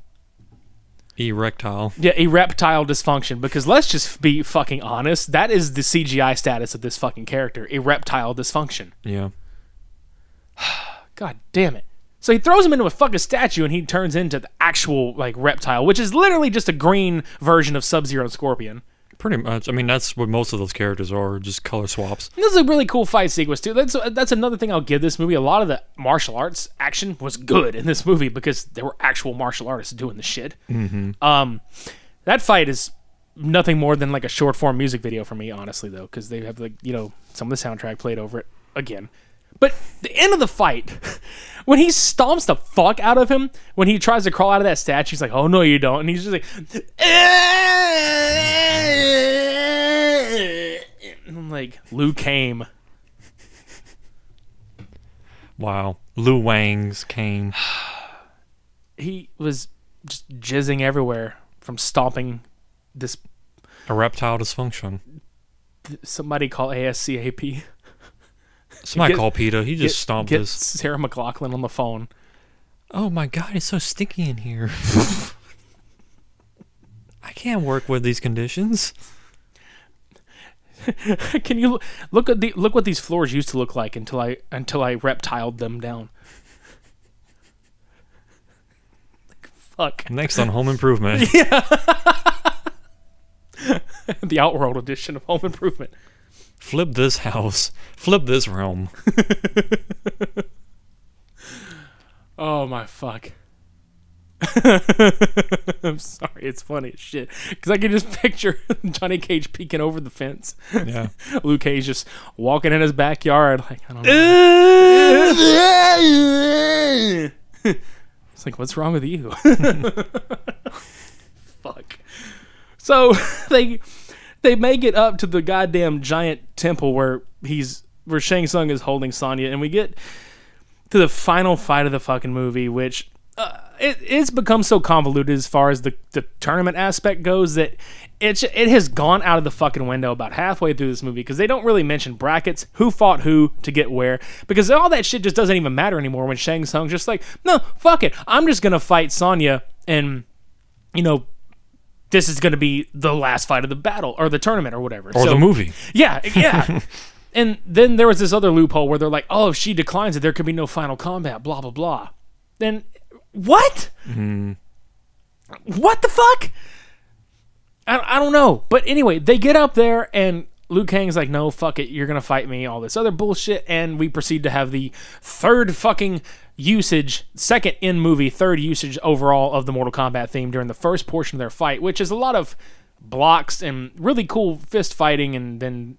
Erectile.
Yeah, erectile dysfunction. Because let's just be fucking honest, that is the CGI status of this fucking character. Erectile dysfunction.
Yeah.
God damn it. So he throws him into a fucking statue and he turns into the actual like reptile, which is literally just a green version of Sub-Zero and Scorpion.
Pretty much. I mean, that's what most of those characters are, just color swaps.
And this is a really cool fight sequence too. That's another thing I'll give this movie. A lot of the martial arts action was good in this movie because there were actual martial artists doing the shit. Mm-hmm. That fight is nothing more than like a short form music video for me, honestly, though, because they have some of the soundtrack played over it again. But the end of the fight, when he stomps the fuck out of him, when he tries to crawl out of that statue, he's like, "Oh no, you don't," and he's just like, and I'm like, Liu came.
Wow, Liu Wang's came.
He was just jizzing everywhere from stomping this.
Erectile dysfunction.
Somebody call ASCAP.
Somebody call PETA. He just stomped
get
this.
Sarah McLachlan on the phone.
Oh my god, it's so sticky in here. I can't work with these conditions.
Can you look what these floors used to look like until I reptiled them down? Fuck.
Next on Home Improvement.
Yeah. The Outworld edition of Home Improvement.
Flip this house. Flip this realm.
Oh my fuck. I'm sorry, it's funny as shit. Because I can just picture Johnny Cage peeking over the fence.
Yeah.
Luke Cage just walking in his backyard. Like, I don't know. It's like, what's wrong with you? Fuck. So they make it up to the goddamn giant temple where Shang Tsung is holding Sonya, and we get to the final fight of the fucking movie, which it's become so convoluted as far as the tournament aspect goes that it has gone out of the fucking window about halfway through this movie because they don't really mention brackets, who fought who to get where, because all that shit just doesn't even matter anymore when Shang Tsung's just like, no, fuck it, I'm just gonna fight Sonya, and this is going to be the last fight of the battle or the tournament or whatever.
Or the movie.
Yeah. And then there was this other loophole where they're like, oh, if she declines it, there could be no final combat, blah, blah, blah. Then, what? What the fuck? I don't know. But anyway, they get up there, and Liu Kang's like, no, fuck it, you're going to fight me, all this other bullshit, and we proceed to have the third fucking usage, second in movie, third usage overall of the Mortal Kombat theme during the first portion of their fight, which is a lot of blocks and really cool fist fighting, and then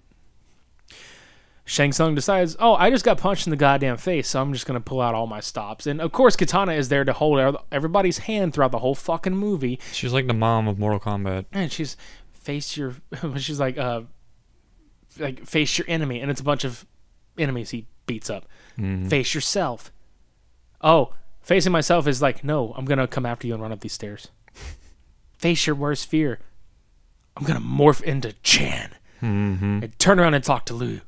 Shang Tsung decides, oh, I just got punched in the goddamn face, so I'm just going to pull out all my stops. And, of course, Katana is there to hold everybody's hand throughout the whole fucking movie.
She's like the mom of Mortal Kombat.
And she's, she's like, face your enemy. And it's a bunch of enemies he beats up. Face yourself. Oh, facing myself is like, no, I'm going to come after you and run up these stairs. Face your worst fear. I'm going to morph into Chan. And turn around and talk to Liu.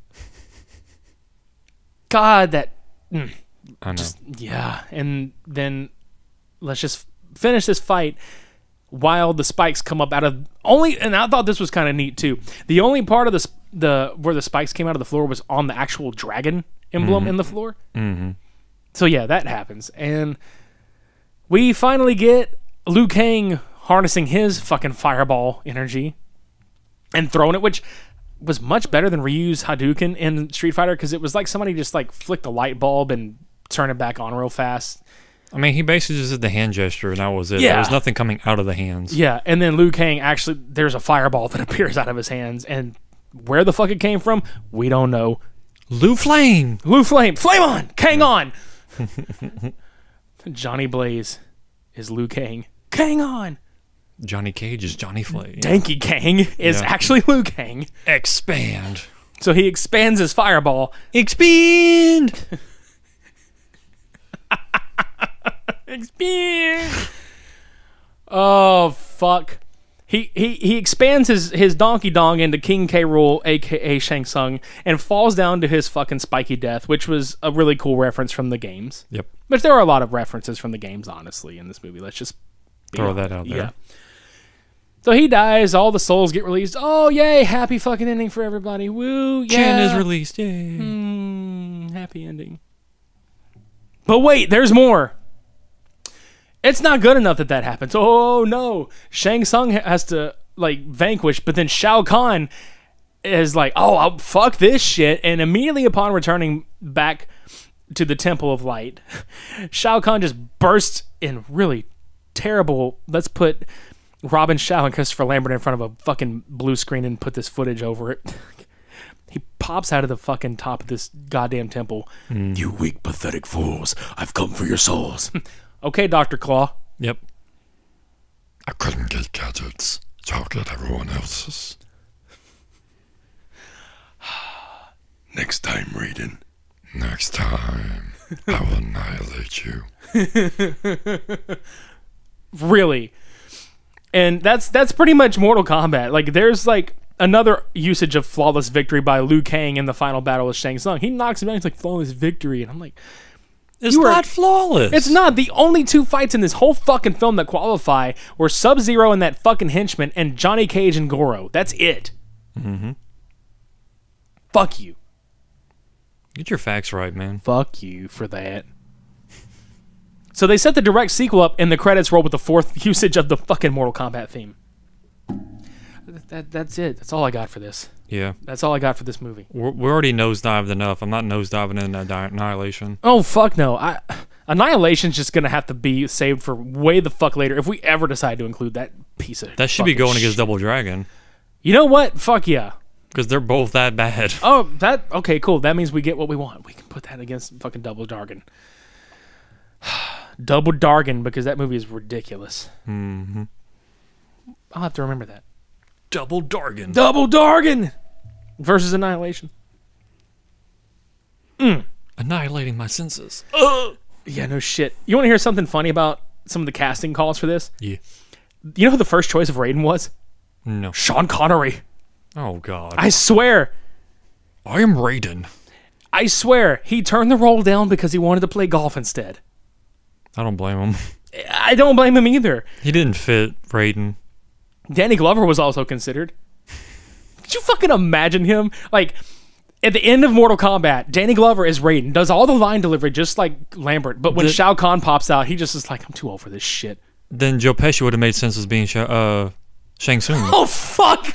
God, that...
I know.
Yeah, and then let's just finish this fight while the spikes come up out of... And I thought this was kind of neat, too. The only part of where the spikes came out of the floor was on the actual dragon emblem in the floor. So, yeah, that happens. And we finally get Liu Kang harnessing his fucking fireball energy and throwing it, which... was much better than Ryu's Hadouken in Street Fighter, because it was like somebody just like flicked a light bulb and turned it back on real fast.
I mean, he basically just did the hand gesture, and that was it.
Yeah.
There was nothing coming out of the hands.
Yeah, and then Liu Kang actually, there's a fireball that appears out of his hands, and where the fuck it came from, we don't know.
Liu Flame!
Liu Flame! Flame on! Kang on! Johnny Blaze is Liu Kang. Kang on!
Johnny Cage is Johnny Flame.
Danky Kang is actually Liu Kang.
Expand.
So he expands his fireball.
Expand!
Expand! Oh, fuck. He expands his donkey dong into King K. Rool, a.k.a. Shang Tsung, and falls down to his fucking spiky death, which was a really cool reference from the games.
Yep.
But there are a lot of references from the games, honestly, in this movie. Let's just...
Throw that out there.
Yeah. So he dies, all the souls get released. Oh, yay, happy fucking ending for everybody. Woo, yeah.
Chan is released, yay.
Happy ending. But wait, there's more. It's not good enough that happens. Oh, no. Shang Tsung has to, like, vanquish, but then Shao Kahn is like, oh, fuck this shit. And immediately upon returning back to the Temple of Light, Shao Kahn just bursts in really terrible, let's put Robin Shaw and Christopher Lambert in front of a fucking blue screen and put this footage over it. He pops out of the fucking top of this goddamn temple. You weak, pathetic fools. I've come for your souls. Okay, Dr. Claw.
Yep.
I couldn't get gadgets, so I'll get everyone else's. Next time, Raiden. Next time, I will annihilate you.
Really. And that's pretty much Mortal Kombat. Like, there's like another usage of flawless victory by Liu Kang in the final battle with Shang Tsung. He knocks him down. He's like, flawless victory. And I'm like,
it's not flawless.
It's not. The only two fights in this whole fucking film that qualify were Sub-Zero and that fucking henchman and Johnny Cage and Goro. That's it. Fuck you.
Get your facts right, man.
Fuck you for that. So they set the direct sequel up, and the credits roll with the fourth usage of the fucking Mortal Kombat theme. That's it. That's all I got for this.
Yeah.
That's all I got for this movie.
We're already nosedived enough. I'm not nosediving in Annihilation.
Oh, fuck no. Annihilation's just going to have to be saved for way the fuck later if we ever decide to include that piece of
That should be going
shit.
against Double Dragon.
You know what? Fuck yeah.
Because they're both that bad.
Oh, okay, cool. That means we get what we want. We can put that against fucking Double Dragon. Double Dragon, because that movie is ridiculous. I'll have to remember that.
Double Dragon.
Double Dragon versus Annihilation.
Annihilating my senses.
Yeah, no shit. You want to hear something funny about some of the casting calls for this?
Yeah.
You know who the first choice of Raiden was?
No.
Sean Connery.
Oh, God.
I swear.
I am Raiden.
I swear. He turned the role down because he wanted to play golf instead.
I don't blame him.
I don't blame him either.
He didn't fit Raiden.
Danny Glover was also considered. Could you fucking imagine him? Like, At the end of Mortal Kombat, Danny Glover is Raiden, does all the line delivery just like Lambert, but when Shao Kahn pops out, he just is like, I'm too old for this shit.
Then Joe Pesci would have made sense as being Shang Tsung.
Oh, fuck!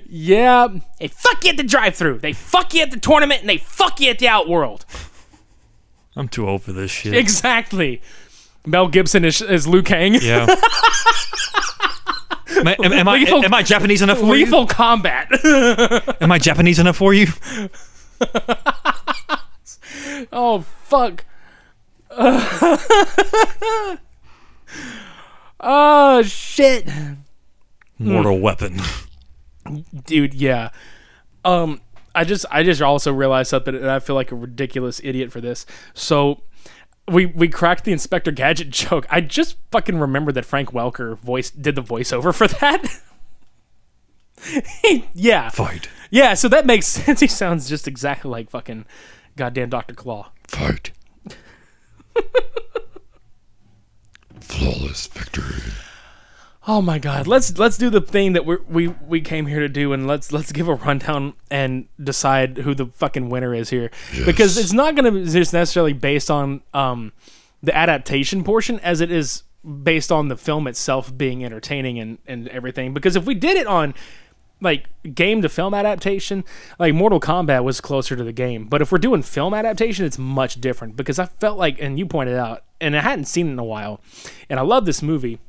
Yeah. They fuck you at the drive-thru, they fuck you at the tournament, and they fuck you at the Outworld.
I'm too old for this shit.
Exactly. Mel Gibson is Liu Kang.
Yeah. Am I Japanese enough for you?
Lethal Combat.
Am I Japanese enough for you?
Oh, fuck. Oh, shit.
Mortal Weapon.
Dude, yeah. I just also realized something, and I feel like a ridiculous idiot for this. So we cracked the Inspector Gadget joke. I just fucking remembered that Frank Welker did the voiceover for that. Yeah.
Fight.
Yeah, so that makes sense. He sounds just exactly like fucking goddamn Dr. Claw.
Fight. Flawless victory.
Oh my god, let's do the thing that we came here to do, and let's give a rundown and decide who the fucking winner is here.
Yes.
Because it's not going to be just necessarily based on the adaptation portion as it is based on the film itself being entertaining and everything. Because if we did it on like game to film adaptation, like Mortal Kombat was closer to the game. But if we're doing film adaptation, it's much different, because I felt like, and you pointed out, and I hadn't seen it in a while, and I love this movie,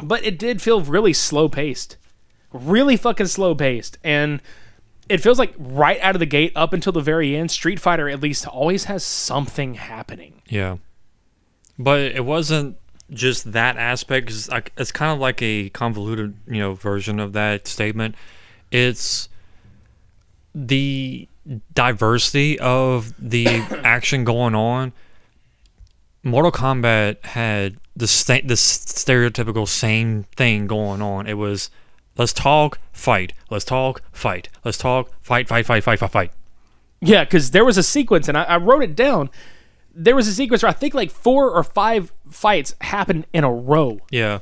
but it did feel really slow-paced. Really fucking slow-paced. And it feels like right out of the gate, up until the very end, Street Fighter at least always has something happening.
Yeah. But it wasn't just that aspect. 'Cause it's kind of like a convoluted, version of that statement. It's the diversity of the action going on. Mortal Kombat had the stereotypical same thing going on. It was, let's talk, fight. Let's talk, fight. Let's talk, fight.
Yeah, because there was a sequence, and I wrote it down. There was a sequence where I think like 4 or 5 fights happened in a row.
Yeah.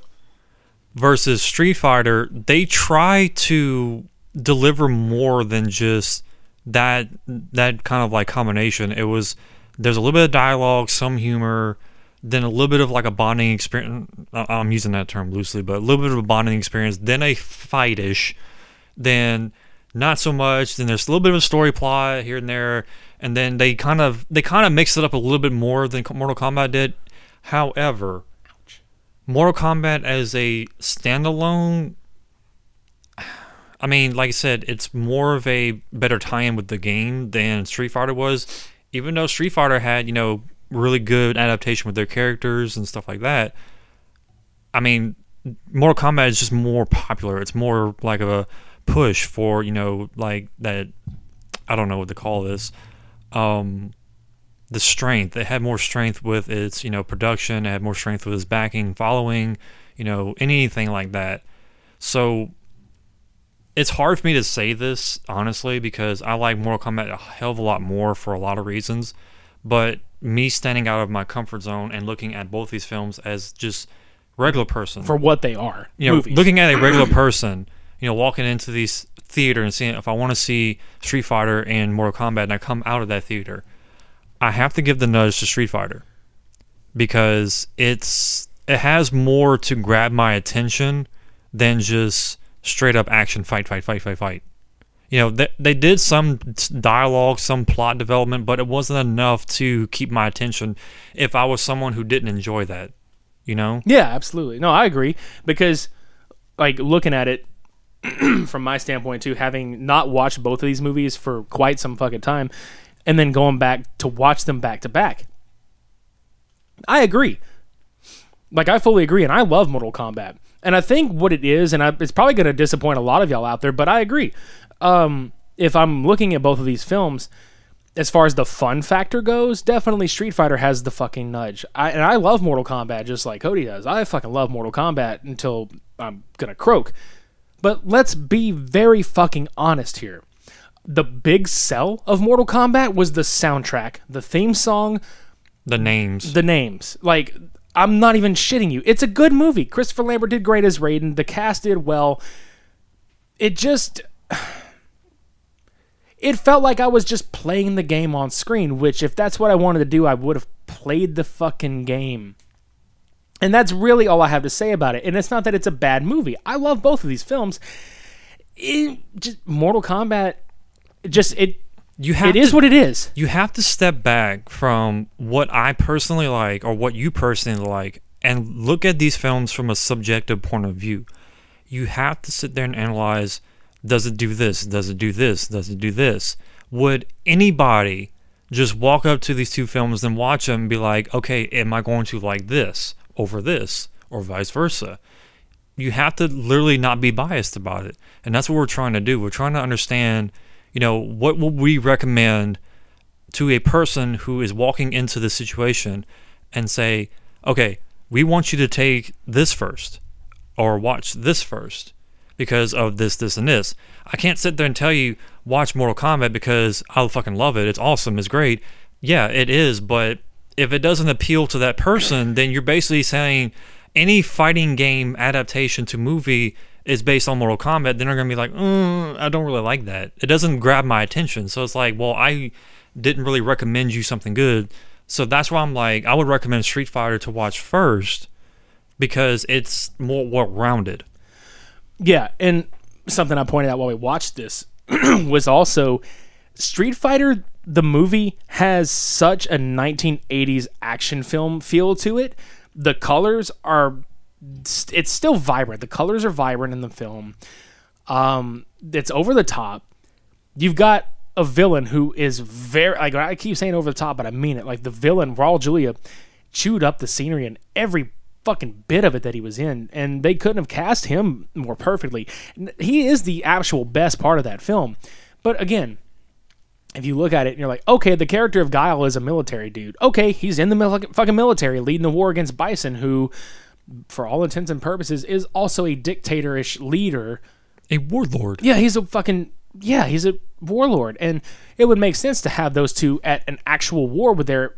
Versus Street Fighter, they try to deliver more than just that kind of like combination. There's a little bit of dialogue, some humor, then a little bit of like a bonding experience. I'm using that term loosely, but a little bit of a bonding experience, then a fight-ish, then not so much, then there's a little bit of a story plot here and there, and then they kind of mix it up a little bit more than Mortal Kombat did. However, Mortal Kombat as a standalone, I mean, like I said, it's more of a better tie-in with the game than Street Fighter was. Even though Street Fighter had, really good adaptation with their characters and stuff like that, I mean, Mortal Kombat is just more popular. It's more like a push for, like that, I don't know what to call this, the strength. It had more strength with its, production. It had more strength with its backing, following, anything like that. So it's hard for me to say this, honestly, because I like Mortal Kombat a hell of a lot more for a lot of reasons. But me standing out of my comfort zone and looking at both these films as just regular person.
For what they are. Movies.
Looking at a regular person, walking into these theater and seeing if I want to see Street Fighter and Mortal Kombat and I come out of that theater, I have to give the nudge to Street Fighter. Because it has more to grab my attention than just straight up action, fight. They did some dialogue, some plot development, but it wasn't enough to keep my attention if I was someone who didn't enjoy that, Yeah,
absolutely. No, I agree. Because, like, looking at it from my standpoint, too, having not watched both of these movies for quite some fucking time, and then going back to watch them back to back, I agree. Like, I fully agree, and I love Mortal Kombat. And I think what it is, and it's probably going to disappoint a lot of y'all out there, but I agree. If I'm looking at both of these films, as far as the fun factor goes, definitely Street Fighter has the fucking nudge. And I love Mortal Kombat just like Cody does. I fucking love Mortal Kombat until I'm going to croak. But let's be very fucking honest here. The big sell of Mortal Kombat was the soundtrack, the theme song,
the names.
Like, I'm not even shitting you. It's a good movie. Christopher Lambert did great as Raiden. The cast did well. It just... it felt like I was just playing the game on screen, which if that's what I wanted to do, I would have played the fucking game. And that's really all I have to say about it. And it's not that it's a bad movie. I love both of these films. Mortal Kombat, it is what it is.
You have to step back from what I personally like or what you personally like and look at these films from a subjective point of view. You have to sit there and analyze, does it do this? Does it do this? Does it do this? Would anybody just walk up to these two films and watch them and be like, okay, am I going to like this over this or vice versa? You have to literally not be biased about it. And that's what we're trying to do. We're trying to understand, what will we recommend to a person who is walking into the situation and say, okay, we want you to take this first or watch this first because of this, this, and this. I can't sit there and tell you, watch Mortal Kombat because I fucking love it. It's awesome. It's great. Yeah, it is. But if it doesn't appeal to that person, then you're basically saying any fighting game adaptation to movie is based on Mortal Kombat. Then they're going to be like, I don't really like that. It doesn't grab my attention. So it's like, well, I didn't really recommend you something good. So that's why I'm like, I would recommend Street Fighter to watch first because it's more well-rounded.
Yeah, and something I pointed out while we watched this was also Street Fighter, the movie, has such a 1980s action film feel to it. The colors are, it's still vibrant. The colors are vibrant in the film. It's over the top. You've got a villain who is very, like, I keep saying over the top, but I mean it. Like, the villain, Raul Julia, chewed up the scenery and every fucking bit of it that he was in, and they couldn't have cast him more perfectly. He is the actual best part of that film. But again, if you look at it and you're like, okay, the character of Guile is a military dude. Okay, he's in the fucking military leading the war against Bison, who, for all intents and purposes, is also a dictatorish leader.
A warlord.
Yeah, he's a warlord. And it would make sense to have those two at an actual war with their,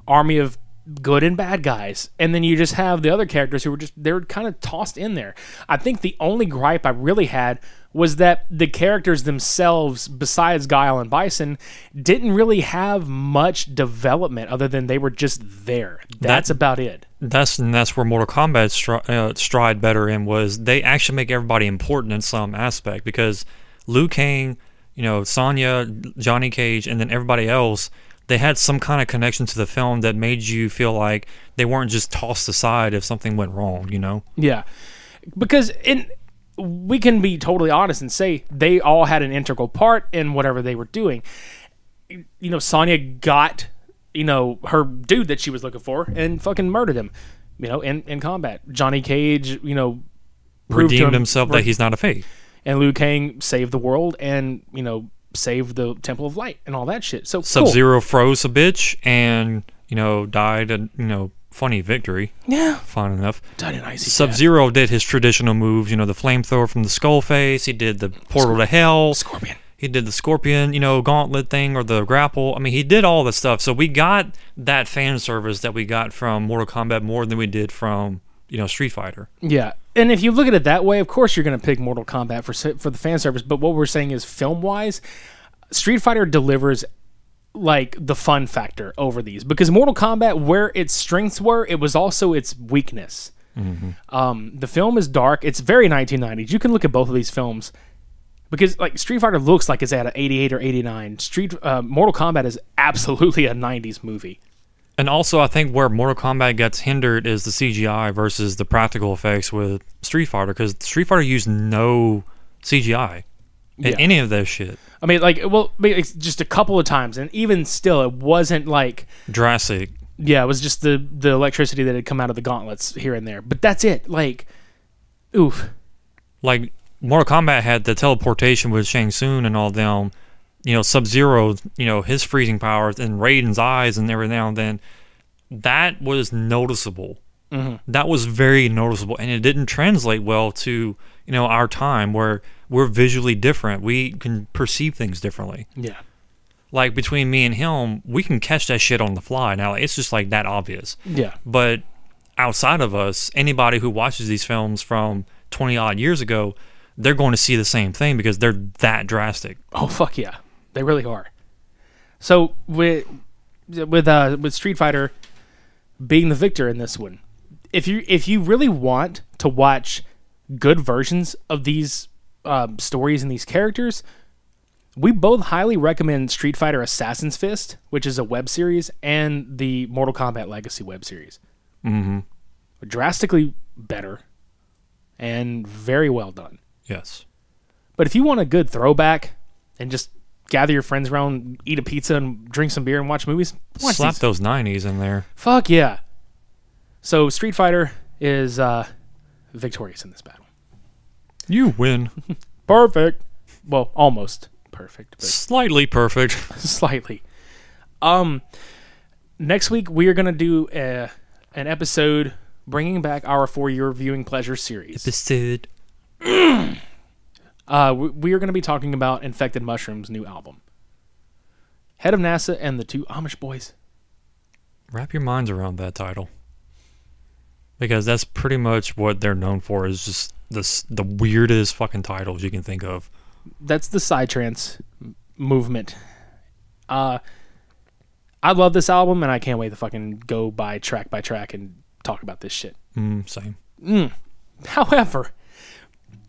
army of good and bad guys. And then you just have the other characters who were they're kind of tossed in there. I think the only gripe I really had was that the characters themselves, besides Guile and Bison, didn't really have much development other than they were just there. That's about it.
That's where Mortal Kombat stride better in, was they actually make everybody important in some aspect, because Liu Kang, Sonya, Johnny Cage, and then everybody else, they had some kind of connection to the film that made you feel like they weren't just tossed aside if something went wrong,
Yeah. Because we can be totally honest and say they all had an integral part in whatever they were doing. Sonya got, her dude that she was looking for and fucking murdered him, in combat. Johnny Cage,
redeemed himself that he's not a fake.
And Liu Kang saved the world and, saved the Temple of Light and all that shit. So
Sub-Zero froze a bitch and, died a, funny victory.
Yeah.
Fun enough.
Died in icy
Sub-Zero did his traditional moves, the flamethrower from the skull face. He did the portal to hell.
Scorpion.
He did the scorpion, gauntlet thing, or the grapple. I mean, he did all the stuff. So we got that fan service that we got from Mortal Kombat more than we did from, Street Fighter.
Yeah. And if you look at it that way, of course you're going to pick Mortal Kombat for the fan service. But what we're saying is, film-wise, Street Fighter delivers like the fun factor over these, because Mortal Kombat, where its strengths were, it was also its weakness. Mm-hmm. The film is dark. It's very 1990s. You can look at both of these films, because like Street Fighter looks like it's at an 88 or 89. Mortal Kombat is absolutely a 90s movie.
And also, I think where Mortal Kombat gets hindered is the CGI versus the practical effects with Street Fighter, because Street Fighter used no CGI in any of that shit. I mean,
it's just a couple of times, and even still, it wasn't like
drastic.
Yeah, it was just the electricity that had come out of the gauntlets here and there. But that's it. Like, oof.
Like, Mortal Kombat had the teleportation with Shang Tsung and all them. Sub-Zero, his freezing powers, and Raiden's eyes, and every now and then. That was noticeable. Mm-hmm. That was very noticeable, and it didn't translate well to, our time, where we're visually different. We can perceive things differently.
Yeah.
Like, between me and him, we can catch that shit on the fly. Now, it's just, like, that obvious.
Yeah.
But outside of us, anybody who watches these films from 20-odd years ago, they're going to see the same thing because they're that drastic.
Oh, fuck yeah. They really are. So with Street Fighter being the victor in this one, if you really want to watch good versions of these stories and these characters, we both highly recommend Street Fighter Assassin's Fist, which is a web series, and the Mortal Kombat Legacy web series.
Mm-hmm.
Drastically better and very well done.
Yes.
But if you want a good throwback and just gather your friends around, eat a pizza, and drink some beer and watch movies,
slap those 90s in there.
Fuck yeah. So Street Fighter is victorious in this battle.
You win.
Perfect. Well, almost perfect. But
slightly perfect.
Slightly. Next week, we are going to do an episode bringing back our For Your Viewing Pleasure series.
Episode.
We are going to be talking about Infected Mushroom's new album. Head of NASA and the Two Amish Boys.
Wrap your minds around that title. Because that's pretty much what they're known for, is just the weirdest fucking titles you can think of.
That's the psytrance movement. I love this album, and I can't wait to fucking go by track and talk about this shit.
Same.
However,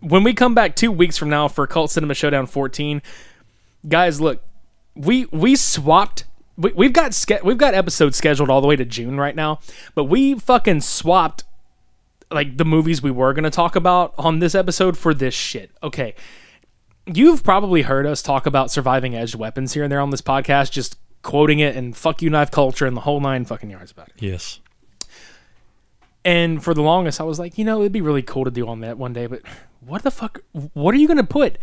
when we come back 2 weeks from now for Cult Cinema Showdown 14, guys, look, we swapped. We've got episodes scheduled all the way to June right now, but we fucking swapped like the movies we were going to talk about on this episode for this shit. Okay. You've probably heard us talk about surviving edged weapons here and there on this podcast, just quoting it and fuck you knife culture and the whole 9 fucking yards about it.
Yes.
And for the longest, I was like, it'd be really cool to do on that one day, but what the fuck? What are you going to put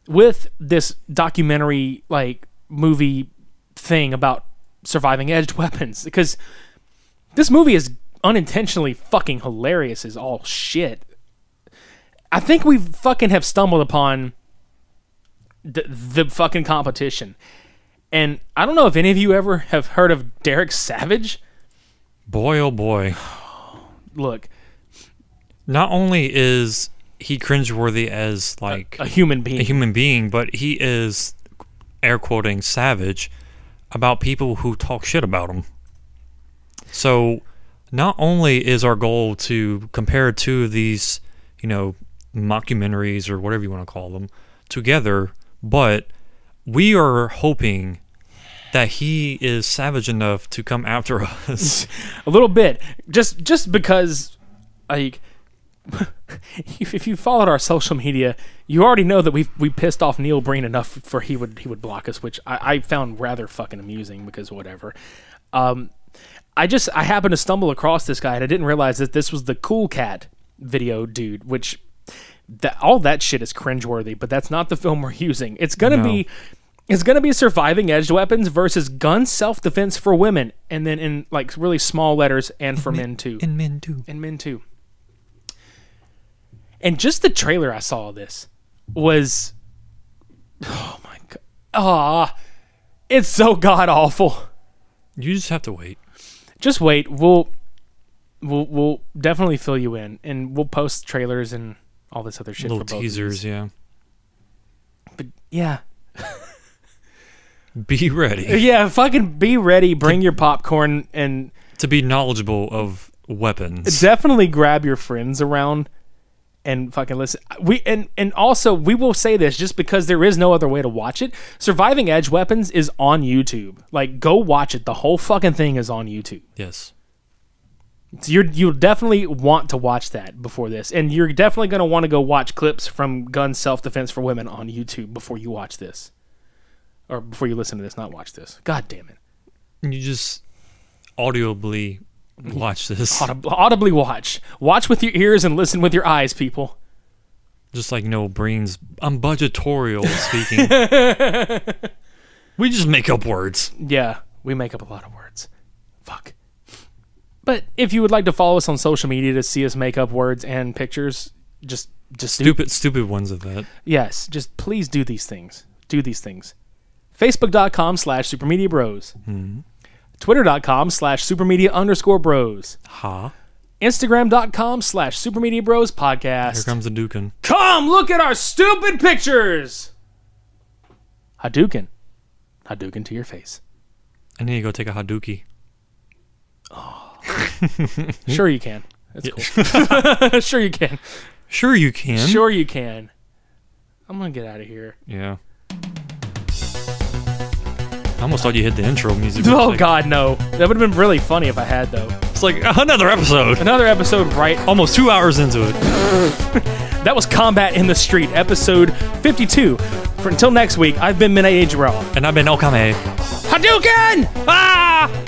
with this documentary, like, movie thing about surviving edged weapons? Because this movie is unintentionally fucking hilarious as all shit. I think we fucking have stumbled upon the fucking competition. And I don't know if any of you ever have heard of Derek Savage.
Boy, oh boy.
Look.
Not only is he cringeworthy as like
a human being,
but he is, air quoting, savage about people who talk shit about him. So not only is our goal to compare two of these, mockumentaries or whatever you want to call them together, but we are hoping that he is savage enough to come after us.
A little bit. Just because, like, if you followed our social media, you already know that we pissed off Neil Breen enough for he would block us, which I found rather fucking amusing because whatever. I happened to stumble across this guy and I didn't realize that this was the Cool Cat video dude, which all that shit is cringeworthy, but that's not the film we're using. It's gonna be surviving edged weapons versus gun self-defense for women, and then in like really small letters, and for men too.
And men too.
And just the trailer I saw of this was, oh my god, it's so god awful.
You just have to wait.
Just wait. We'll definitely fill you in, and we'll post trailers and all this other shit.
Little
for both
teasers, yeah.
But yeah.
Be ready.
Yeah, fucking be ready. Bring your popcorn and
to be knowledgeable of weapons.
Definitely grab your friends around and fucking listen. And also we will say this just because there is no other way to watch it. Surviving Edge Weapons is on YouTube. Like, go watch it. The whole fucking thing is on YouTube.
Yes.
So you'll definitely want to watch that before this, and you're definitely going to want to go watch clips from Gun Self-Defense for Women on YouTube before you watch this. Or before you listen to this, not watch this. God damn it.
You just audibly watch this.
Audibly watch. Watch with your ears and listen with your eyes, people.
Just like Breen's budgetorial speaking. We just make up words.
Yeah, we make up a lot of words. Fuck. But if you would like to follow us on social media to see us make up words and pictures, just
stupid ones of that.
Yes, just please do these things. Do these things. Facebook.com/SupermediaBros.
Mm-hmm.
Twitter.com/Supermedia_bros.
Ha.
Instagram.com/SupermediaBros podcast.
Here comes the Dukin.
Come look at our stupid pictures. Hadouken. Hadouken to your face.
I need to go take a Hadouken.
Sure you can. That's cool. Sure you can.
Sure you can.
Sure you can. I'm gonna get out of here.
Yeah. I almost thought you hit the intro music.
Oh God, no. That would have been really funny if I had, though.
It's like another episode.
Another episode, right?
Almost 2 hours into it.
That was Combat in the Street, episode 52. Until next week, I've been Minae Raw.
And I've been Okame.
Hadouken!
Ah!